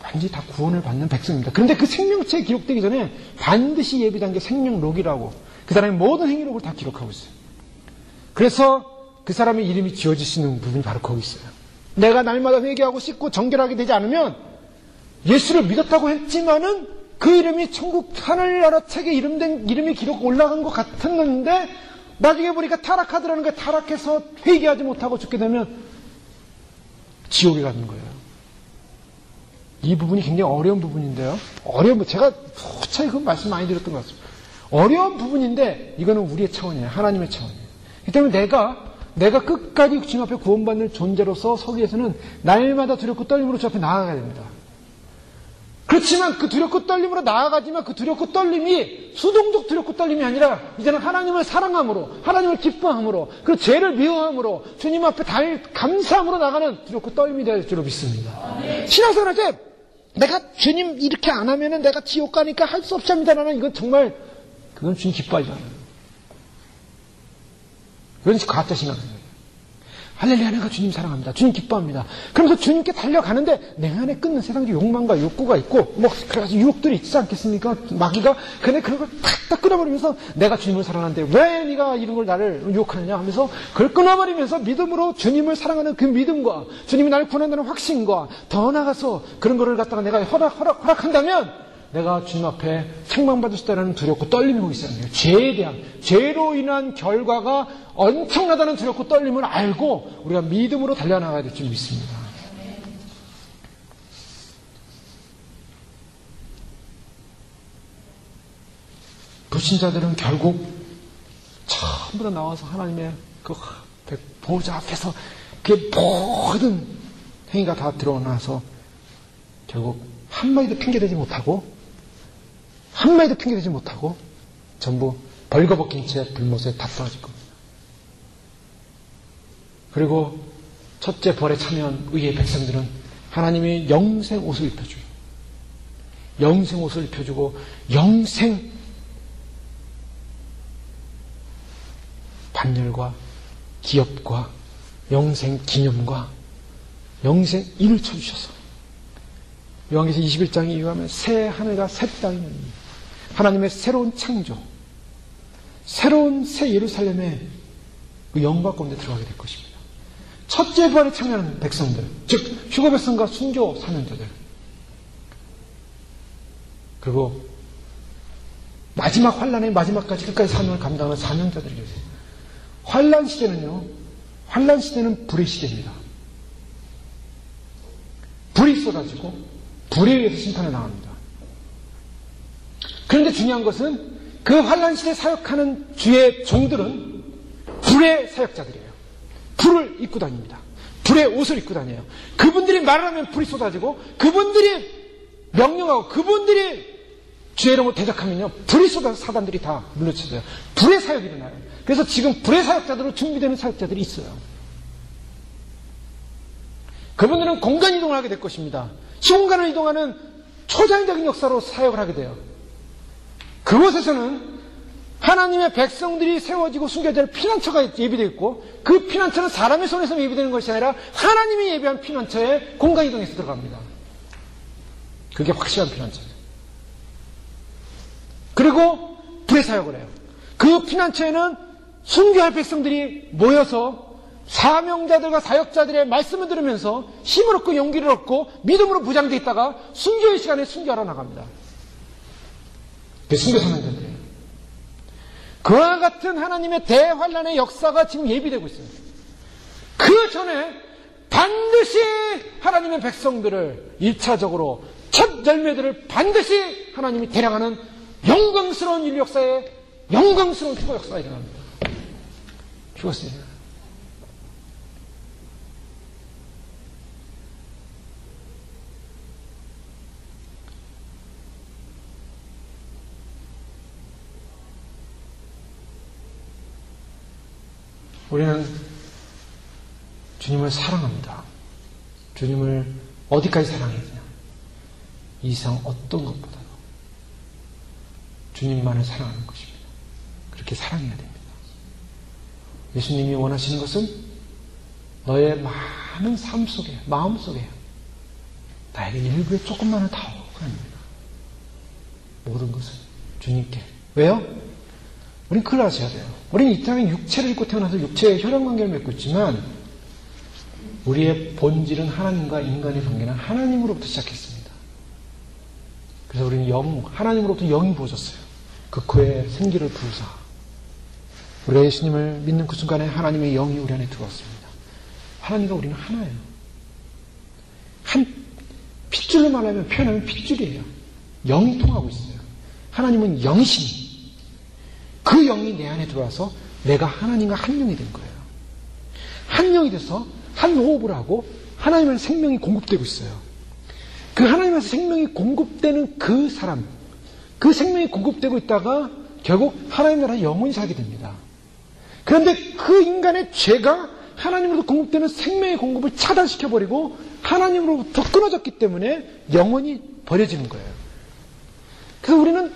반드시 다 구원을 받는 백성입니다. 그런데 그 생명책에 기록되기 전에 반드시 예비단 게 생명록이라고, 그 사람의 모든 행위록을 다 기록하고 있어요. 그래서 그 사람의 이름이 지워지시는 부분이 바로 거기 있어요. 내가 날마다 회개하고 씻고 정결하게 되지 않으면 예수를 믿었다고 했지만은 그 이름이 천국 하늘나라 책에 이름이 기록 올라간 것 같았는데 나중에 보니까 타락하더라는 거예요. 타락해서 회개하지 못하고 죽게 되면 지옥에 가는 거예요. 이 부분이 굉장히 어려운 부분인데요. 제가 도처에 그 말씀 많이 드렸던 것 같습니다. 어려운 부분인데 이거는 우리의 차원이에요. 하나님의 차원이에요. 그렇기 때문에 내가 끝까지 주님 앞에 구원받는 존재로서 서기 위해서는 날마다 두렵고 떨림으로 주 앞에 나아가야 됩니다. 그렇지만 그 두렵고 떨림으로 나아가지만 그 두렵고 떨림이 수동적 두렵고 떨림이 아니라 이제는 하나님을 사랑함으로, 하나님을 기뻐함으로, 그 죄를 미워함으로, 주님 앞에 감사함으로 나가는 두렵고 떨림이 될 줄로 믿습니다. 신앙생활 할 때 내가 주님 이렇게 안 하면은 내가 지옥 가니까 할 수 없이 합니다라는 이건 정말, 그건 주님 기뻐하지 않아요. 그건 가짜 신앙생활이에요. 할렐루야, 내가 주님 사랑합니다. 주님 기뻐합니다. 그러면서 주님께 달려가는데 내 안에 끊는 세상적 욕망과 욕구가 있고, 그래가지고 유혹들이 있지 않겠습니까? 마귀가. 근데 그런 걸 탁탁 끊어버리면서 내가 주님을 사랑하는데 왜 네가 이런 걸 나를 유혹하느냐 하면서 그걸 끊어버리면서 믿음으로 주님을 사랑하는 그 믿음과 주님이 나를 구원한다는 확신과 더 나아가서 그런 거를 갖다가 내가 허락한다면 내가 주님 앞에 책망받을 수 있다는 두렵고 떨림이 거기 있어야 돼요. 죄에 대한, 죄로 인한 결과가 엄청나다는 두렵고 떨림을 알고 우리가 믿음으로 달려나가야 될 줄 믿습니다. 불신자들은 결국 전부 다 나와서 하나님의 그 보좌 앞에서 그 모든 행위가 다 드러나서 결국 한마디도 핑계대지 못하고 전부 벌거벗긴 채 불못에 다 떨어질 겁니다. 그리고 첫째 벌에 참여한 의의 백성들은 하나님이 영생 옷을 입혀주고 영생 반열과 기업과 영생 기념과 영생 인을 쳐주셔서 요한계시록 21장에 이유하면 새 하늘과 새 땅이 하나님의 새로운 창조, 새로운 새 예루살렘의 그 영광 가운데 들어가게 될 것입니다. 첫째 부활에 참여하는 백성들, 즉 휴거 백성과 순교 사명자들, 그리고 마지막 환란의 마지막까지 끝까지 사명을 감당하는 사명자들이 계세요. 환란 시대는 불의 시대입니다. 불이 쏟아지고 불에 의해서 심판을 당합니다. 그런데 중요한 것은 그 환란 시대에 사역하는 주의 종들은 불의 사역자들이에요. 불을 입고 다닙니다. 불의 옷을 입고 다녀요. 그분들이 말을 하면 불이 쏟아지고 그분들이 명령하고 그분들이 주의 이름으로 대적하면요 불이 쏟아져 사단들이 다 물러쳐져요. 불의 사역이 일어나요. 그래서 지금 불의 사역자들로 준비되는 사역자들이 있어요. 그분들은 공간 이동을 하게 될 것입니다. 시공간을 이동하는 초자연적인 역사로 사역을 하게 돼요. 그곳에서는 하나님의 백성들이 세워지고 숨겨질 피난처가 예비되어 있고 그 피난처는 사람의 손에서 예비되는 것이 아니라 하나님이 예비한 피난처에 공간 이동해서 들어갑니다. 그게 확실한 피난처죠. 그리고 불의 사역을 해요. 그 피난처에는 순교할 백성들이 모여서 사명자들과 사역자들의 말씀을 들으면서 힘을 얻고 용기를 얻고 믿음으로 무장되어 있다가 순교의 시간에 순교하러 나갑니다. 그게 순교 사명자들이에요. 그와 같은 하나님의 대환란의 역사가 지금 예비되고 있습니다. 그 전에 반드시 하나님의 백성들을 1차적으로 첫 열매들을 반드시 하나님이 대량하는 영광스러운 인류 역사에 영광스러운 휴거 역사가 일어납니다. 죽었어요. 우리는 주님을 사랑합니다. 주님을 어디까지 사랑해야 되냐? 이 세상 어떤 것보다도 주님만을 사랑하는 것입니다. 그렇게 사랑해야 됩니다. 예수님이 원하시는 것은 너의 많은 삶 속에, 마음 속에 나에게 일부의 조금만을 다오. 그럽니다. 모든 것은 주님께. 왜요? 우린 그걸 아셔야 돼요. 우리는 이 땅에 육체를 입고 태어나서 육체의 혈연관계를 맺고 있지만 우리의 본질은 하나님과 인간의 관계는 하나님으로부터 시작했습니다. 그래서 우리는 하나님으로부터 영이 부어졌어요. 그 코에 생기를 부으사 우리가 예수님을 믿는 그 순간에 하나님의 영이 우리 안에 들어왔습니다. 하나님과 우리는 하나예요. 한 핏줄로 말하면 표현하면 핏줄이에요. 영이 통하고 있어요. 하나님은 영이시니 그 영이 내 안에 들어와서 내가 하나님과 한 영이 된 거예요. 한 영이 돼서 한 호흡을 하고 하나님의 생명이 공급되고 있어요. 그 하나님에서 생명이 공급되는 그 사람, 그 생명이 공급되고 있다가 결국 하나님 나라 영원히 살게 됩니다. 그런데 그 인간의 죄가 하나님으로부터 공급되는 생명의 공급을 차단시켜버리고 하나님으로부터 끊어졌기 때문에 영원히 버려지는 거예요. 그래서 우리는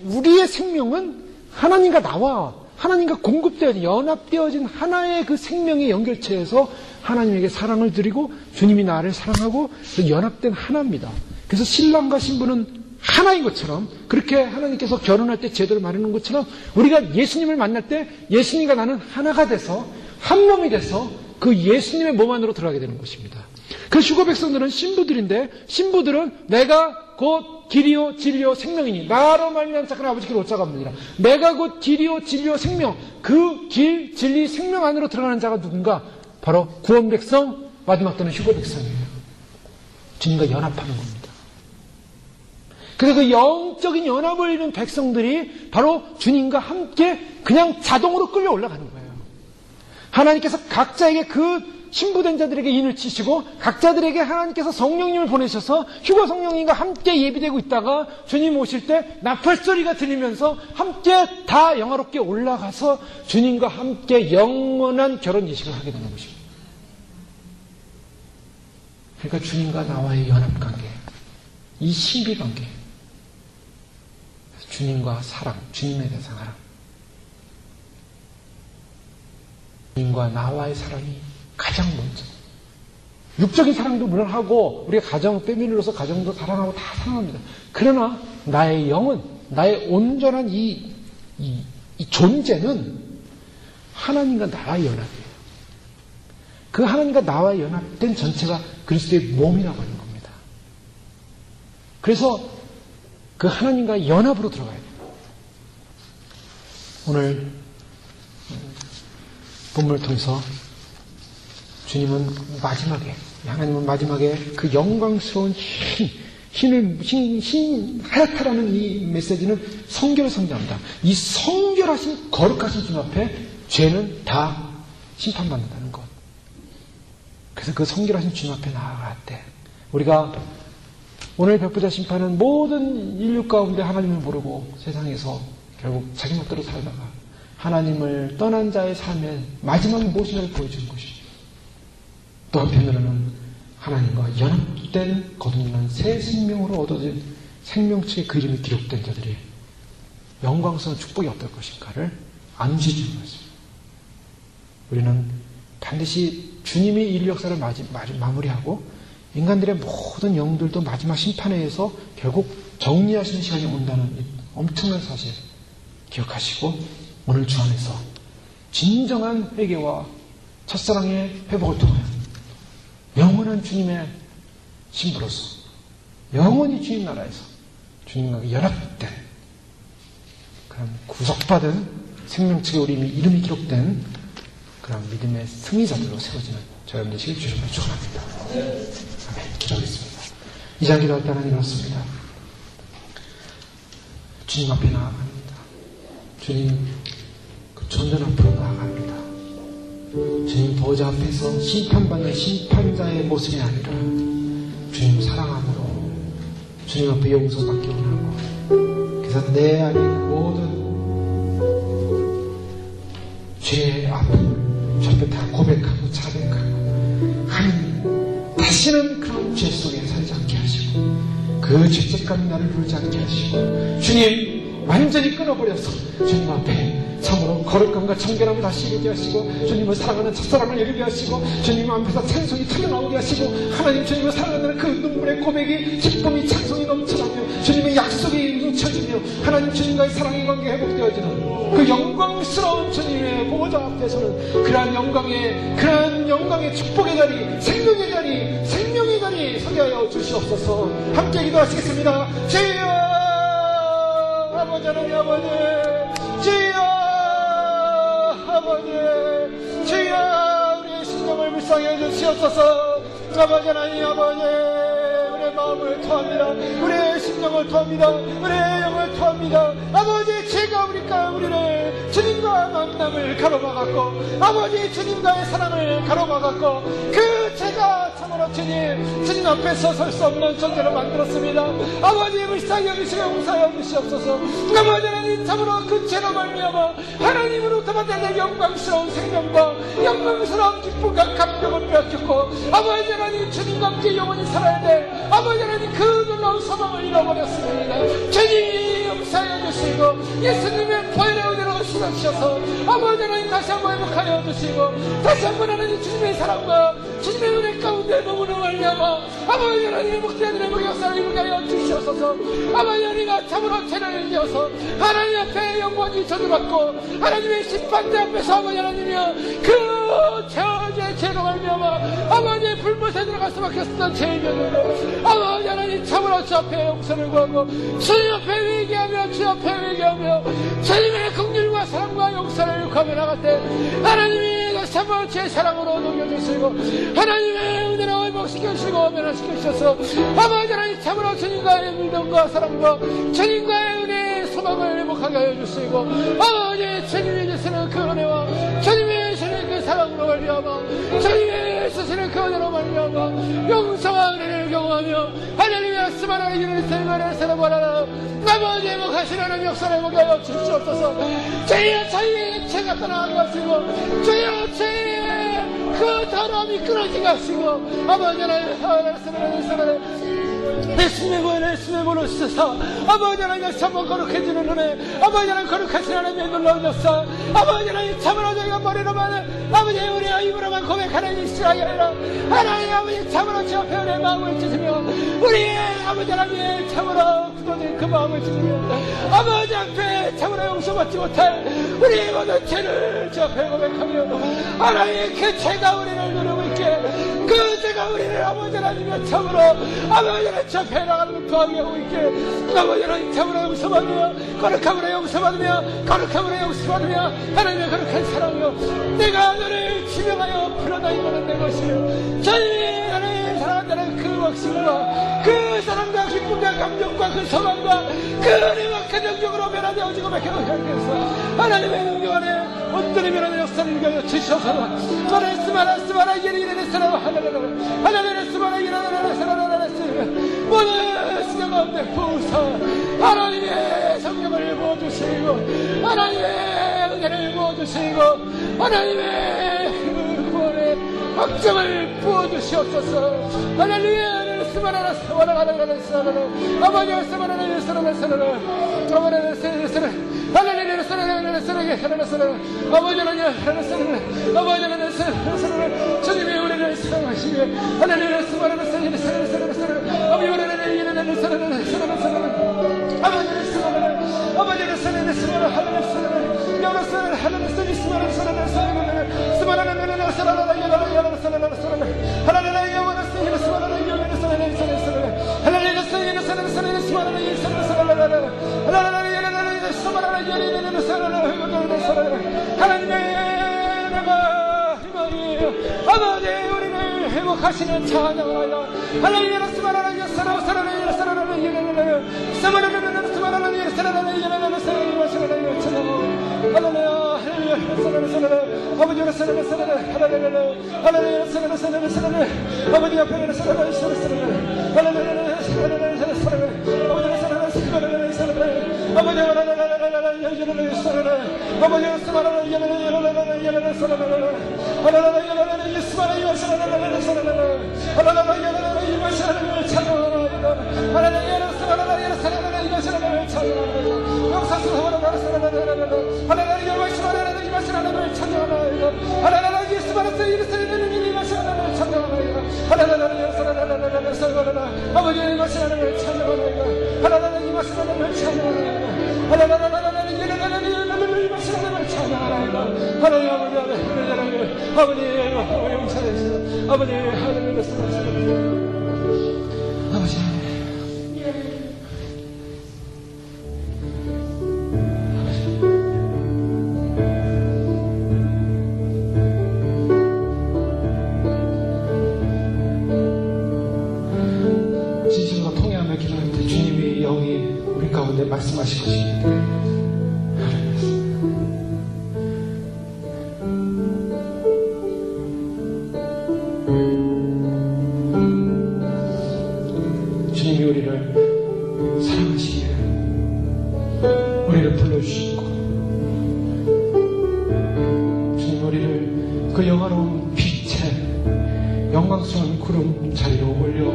우리의 생명은 하나님과 나와 하나님과 공급되어진 연합되어진 하나의 그 생명의 연결체에서 하나님에게 사랑을 드리고 주님이 나를 사랑하고 연합된 하나입니다. 그래서 신랑과 신부는 하나인 것처럼 그렇게 하나님께서 결혼할 때 제도를 마련한 것처럼 우리가 예수님을 만날 때 예수님과 나는 하나가 돼서 한 몸이 돼서 그 예수님의 몸 안으로 들어가게 되는 것입니다. 그 휴거 백성들은 신부들인데 신부들은 내가 곧 길이요 진리요 생명이니 나로 말미암아 착한 아버지께 못 자갑니다. 내가 곧 길이요 진리요 생명, 그 길, 진리, 생명 안으로 들어가는 자가 누군가? 바로 구원 백성, 마지막 때는 휴거 백성이에요. 주님과 연합하는 겁니다. 그래서 그 영적인 연합을 이룬 백성들이 바로 주님과 함께 그냥 자동으로 끌려 올라가는 거예요. 하나님께서 각자에게 그 신부된 자들에게 인을 치시고 각자들에게 하나님께서 성령님을 보내셔서 휴거 성령님과 함께 예비되고 있다가 주님 오실 때 나팔소리가 들리면서 함께 다 영화롭게 올라가서 주님과 함께 영원한 결혼 예식을 하게 되는 것입니다. 그러니까 주님과 나와의 연합관계, 이 신비관계, 주님과 사랑, 주님에 대한 사랑, 주님과 나와의 사랑이 가장 먼저. 육적인 사랑도 물론 하고 우리가 가정, 패밀리로서 가정도 사랑하고 다 사랑합니다. 그러나 나의 영은, 나의 온전한 이 존재는 하나님과 나와의 연합이에요. 그 하나님과 나와의 연합된 전체가 그리스도의 몸이라고 하는 겁니다. 그래서 그 하나님과 연합으로 들어가야 돼요. 오늘 본문을 통해서 주님은 마지막에, 하나님은 마지막에 그 영광스러운 하얗다라는 이 메시지는 성결을 상징합니다. 이 성결하신, 거룩하신 주님 앞에 죄는 다 심판받는다는 것. 그래서 그 성결하신 주님 앞에 나아갈 때, 우리가 오늘 베푸자 심판은 모든 인류 가운데 하나님을 모르고 세상에서 결국 자기 멋대로 살다가 하나님을 떠난 자의 삶의 마지막 모습을 보여주는 것이죠. 또 한편으로는 하나님과 연합된 거듭난 새 생명으로 얻어진 생명책의 그 이름이 기록된 자들이 영광스러운 축복이 어떨 것인가를 안지주는 것입니다. 우리는 반드시 주님이 인류 역사를 마무리하고 인간들의 모든 영들도 마지막 심판에 의해서 결국 정리하시는 시간이 온다는 이 엄청난 사실 기억하시고 오늘 주 안에서 진정한 회개와 첫사랑의 회복을 통하여 영원한 주님의 신부로서 영원히 주님 나라에서 주님과 연합된 그런 구속받은 생명책에 우리 이름이 기록된 그런 믿음의 승리자들로 세워지는 저 여러분들 되시길 주님으로 축원합니다. 아멘. 기도하겠습니다. 이 장 기도할 때 하나님 그렇습니다. 주님 앞에 나아갑니다. 주님 그 존전 앞으로 나아갑니다. 주님 보좌 앞에서 심판받는 심판자의 모습이 아니라 주님 사랑함으로 주님 앞에 용서받기 원하고 그래서 내 안에 있는 모든 죄의 아픔을 주 앞에 다 고백하고 자백하고 하나님 다시는 그런 죄 속에 살지 않게 하시고 그 죄책감이 나를 부르지 않게 하시고 주님 완전히 끊어버려서 주님 앞에 참으로 거룩함과 청결함을 다시 이루게 하시고 주님을 사랑하는 첫사랑을 이루게 하시고 주님 앞에서 찬송이 터져나오게 하시고 하나님 주님을 사랑하는 그 눈물의 고백이 기쁨이 찬송이 넘쳐나며 주님의 약속이 뭉쳐지며 하나님 주님과의 사랑의 관계가 회복되어지는 그 영광스러운 주님의 보호자 앞에서는 그러한 영광의 축복의 자리, 생명의 자리, 생명의 자리 서게 하여 주시옵소서. 함께 기도하시겠습니다. 주여 아버지 하나님 아버지 주여 아버지 주여 우리의 심령을 불쌍히 해주시옵소서. 아버지 하나님 아버지 우리의 마음을 토합니다. 우리의 심령을 토합니다. 우리의 영을 토합니다. 아버지 죄가 우리를 주님과 만남을 가로막았고 아버지 주님과의 사랑을 가로막았고 그 죄가 참으로 주님 앞에서 설 수 없는 존재로 만들었습니다. 아버지 불쌍히 여기시고 용서하여 주시옵소서. 아버지 하나님 참으로 그 죄로 말미암아 하나님으로부터 받는 영광스러운 생명과 영광스러운 기쁨과 감격을 빼앗겼고 아버지 하나님 주님과 함께 영원히 살아야 돼. 아버지 하나님 그 놀라운 소망을 잃어버렸습니다. 주님 용서하여 주시고 예수님의 보혈의 은혜로 씻어주셔서 아버지 하나님 다시 한번 회복하여 주시고 다시 한번 하나님 주님의 사랑과 주님의 은혜 가운데 너무나 말미암아 아버지 하나님 회복되는 회복의 역사를 이루게 하여 주시옵소서. 아버지 하나님과 참으로 죄를 지어서 하나님 앞에 영원히 저주받고 하나님의 심판대 앞에서 아버지 하나님이여 그 죄로 말미암아 아버지의 불못에 그곳에 들어갈 수밖에 없었던 죄의 면으로 아버지 하나님 참으로 주 앞에 용서를 구하고 주님 앞에 회개하며 주 앞에 회개하며 주님의 긍휼과 사랑과 용서를 구하며 나갈 때 하나님이 다시 한번 제 사랑으로 녹여주시고 하나님의 은혜로 회복시켜주시고 변화시켜주셔서 아버지 하나님 참으로 주님과의 믿음과 사랑과 주님과의 은혜의 소망을 회복하게 해주시고 아버지 주님이 주시는 그 은혜와 주님이 주시는 그 사랑으로 말미암아 주님이 주시는 그 은혜로 말미암아 용서와 은혜를 경험하며 하나님의 수많은 일을 세우는 사람을 아버지 회복하시는 하나님 역사를 회복해 하여 주시옵소서. 주여 저희의 죄가 떠나가게 하시고 주여 저희의 그 더러움이 끊어지게 하시고 아버지 하나님 예수님의 문을 쓰사 아버지 하나님 참으로 거룩해지는 은혜 아버지 하나님 거룩하신 하나님의 놀라운 역사 아버지 하나님 참으로 저희가 머리로만 아버지 우리가 입으로만 고백하는 이 시간이 아니라 하나님 아버지 참으로 주 앞에 은혜의 마음을 주시며 우리의 아버지 하나님의 참으로 굳어진 그 마음을 주시며 아버지 앞에 참으로 용서받지 못할 우리의 모든 죄를 주 앞에 고백하며 하나님의 그 죄가 우리를 누르고 있게 그 죄가 우리를 아버지 하나님의 참으로 아버지 하나님 주 앞에 나가는 구하게 하고 있게 아버지 하나님 참으로 용서받으며 거룩함으로 용서받으며 거룩함으로 용서받으며 하나님의 거룩한 사랑이요 내가 너를 지명하여 불러다니는 내 것이요 저희 하나님의 사랑한다는 그 확신과 그 사랑과 기쁨과 감격과 그 소망과 그 은혜와 그 능력으로 변화되어지고 밝혀도 하여서 하나님의 능력 안에 온전히 변화된 역사를 일가여 주시옵소서. 너를 스마라 이리이리 스마라 하나님의 스마라 이리이리 스마라 모든 시대 가운데 부으사 하나님의 성령을 부어주시고 하나님의 은혜를 부어주시고 하나님의 그 구원의 확정을 부어주시옵소서. 할렐루야. 스마라라 스마라라 아버지와 스마라라 스마라라 아버지와 스마라라 할렐루야 스마라라 스마라라 아버지와 스마라라 스마라라 주님의 우리를 사랑하시며 할렐루야 스마라라 스마라라 아버지와 스마라라 스마라라 아버지와 스마라라 아버지와 스마라라 스마라라 할렐루야 스마라라 여러분 할렐루야 스마라라 스마라라 스마라라 스마라라 야라라 스마라라 스마라라 할렐루야 야와라 스마라라 아버지 우리를 회복하시는 찬양하여 할렐루야 스마라라 사라라라 사라라라 사라라라 스마라라라 스마라라라 사라라라 사라라라 할렐루야 할렐루야 사라라라 아버지와 사라라라 할렐루야 할렐루야 사라라라 사라라라 아버지 앞에 사라라라 사라라라 할렐루야 사라라라 사라라라 아버지와 사라라라 사라라라 사라라라 아버지와 라라라라라 야라라라 사라라라 아버지와 스마라라 야라라라 야라라라 사라라라 할렐루야 야라라라 예수마라야 사라라라 사라라라 할렐루야 야라라라 이마샤라라 찬양하라 할렐루야 사라라라 야라라라 이마샤라라 찬양하라 역사스러워라 사라라라 할렐루야 이마샤라라 이마샤라라 찬양하라 할렐루야 예수마라라 예루살렘의 이마샤라라 찬양하라 할렐루야 사라라라 사라라라 아버지 이마샤라라 찬양하라 할렐루야 이마샤라라 찬양하라 할렐루야 예루살렘의 이마샤라라 찬양하라 할렐루야 아버지 용서해주세요. 아버지 하늘을 쓰시옵소서. 아버지 진심으로 통회하며 기도할 때 주님의 영이 우리 가운데 말씀하실 것입니다. 주님이 우리를 사랑하시기에 우리를 불러주시고 주님 우리를 그 영화로운 빛에 영광스러운 구름 자리로 올려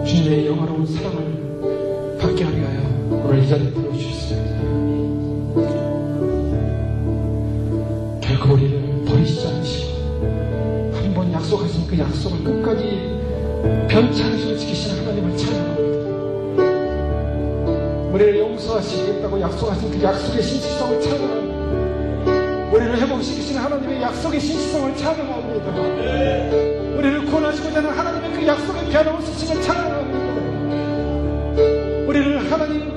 주님의 영화로운 사랑을 받게 하게 하여 오늘 이 자리에 불러주셨습니다. 결코 우리를 버리시지 않으시고 한 번 약속하신 그 약속을 끝까지 변치 않으시고 지키시는 하나님을 찬양합니다. 우리를 용서하시겠다고 약속하신 그 약속의 신실성을 찬양합니다. 우리를 회복시키시는 하나님의 그 약속의 신실성을 찬양합니다. 우리를 구원하시고자 하는 하나님의 그 약속의 변함없으심을 찬양합니다. 우리를 하나님의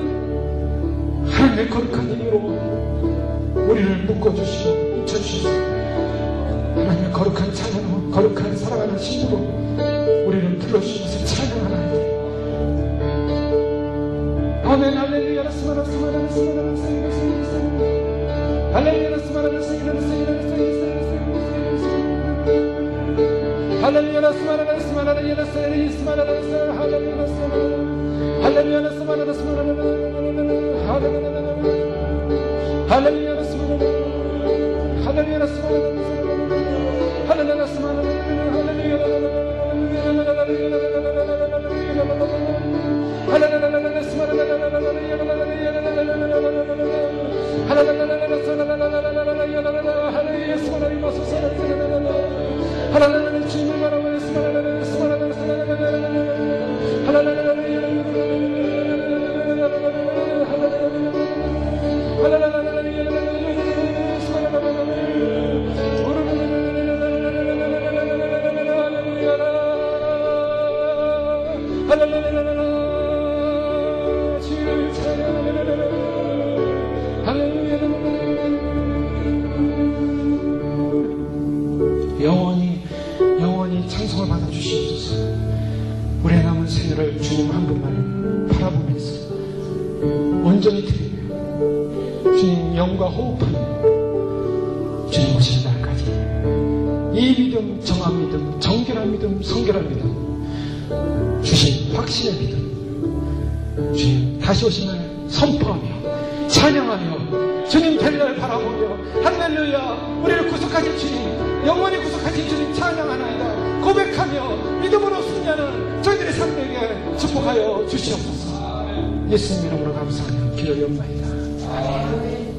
거룩한 이름으로 우리를 묶어주시고 잊혀주셨습니다. 하나님의 거룩한 찬양으로, 거룩한 사랑하는 신으로 우리를 불러주셔서 찬양하나이다. 아멘. 할렐루야. 영원히 찬송을 받아주시옵소서. 우리의 남은 생애를 주님 한 분만을 바라보면서 온전히 드리며 주님 영과 호흡하며 주님 오실 날까지 이 믿음, 정한 믿음, 정결한 믿음, 성결한 믿음, 주신 확신의 믿음, 주님 다시 오신 날 선포하며 찬양하며 주님 될 날 바라보며 할렐루야. 우리를 구속하신 주님, 영원히 구속하신 주님 찬양하나이다 고백하며 믿음으로 승리하는 저희들의 삶에게 축복하여 주시옵소서. 예수님 이름으로 감사하며 기도하옵나이다.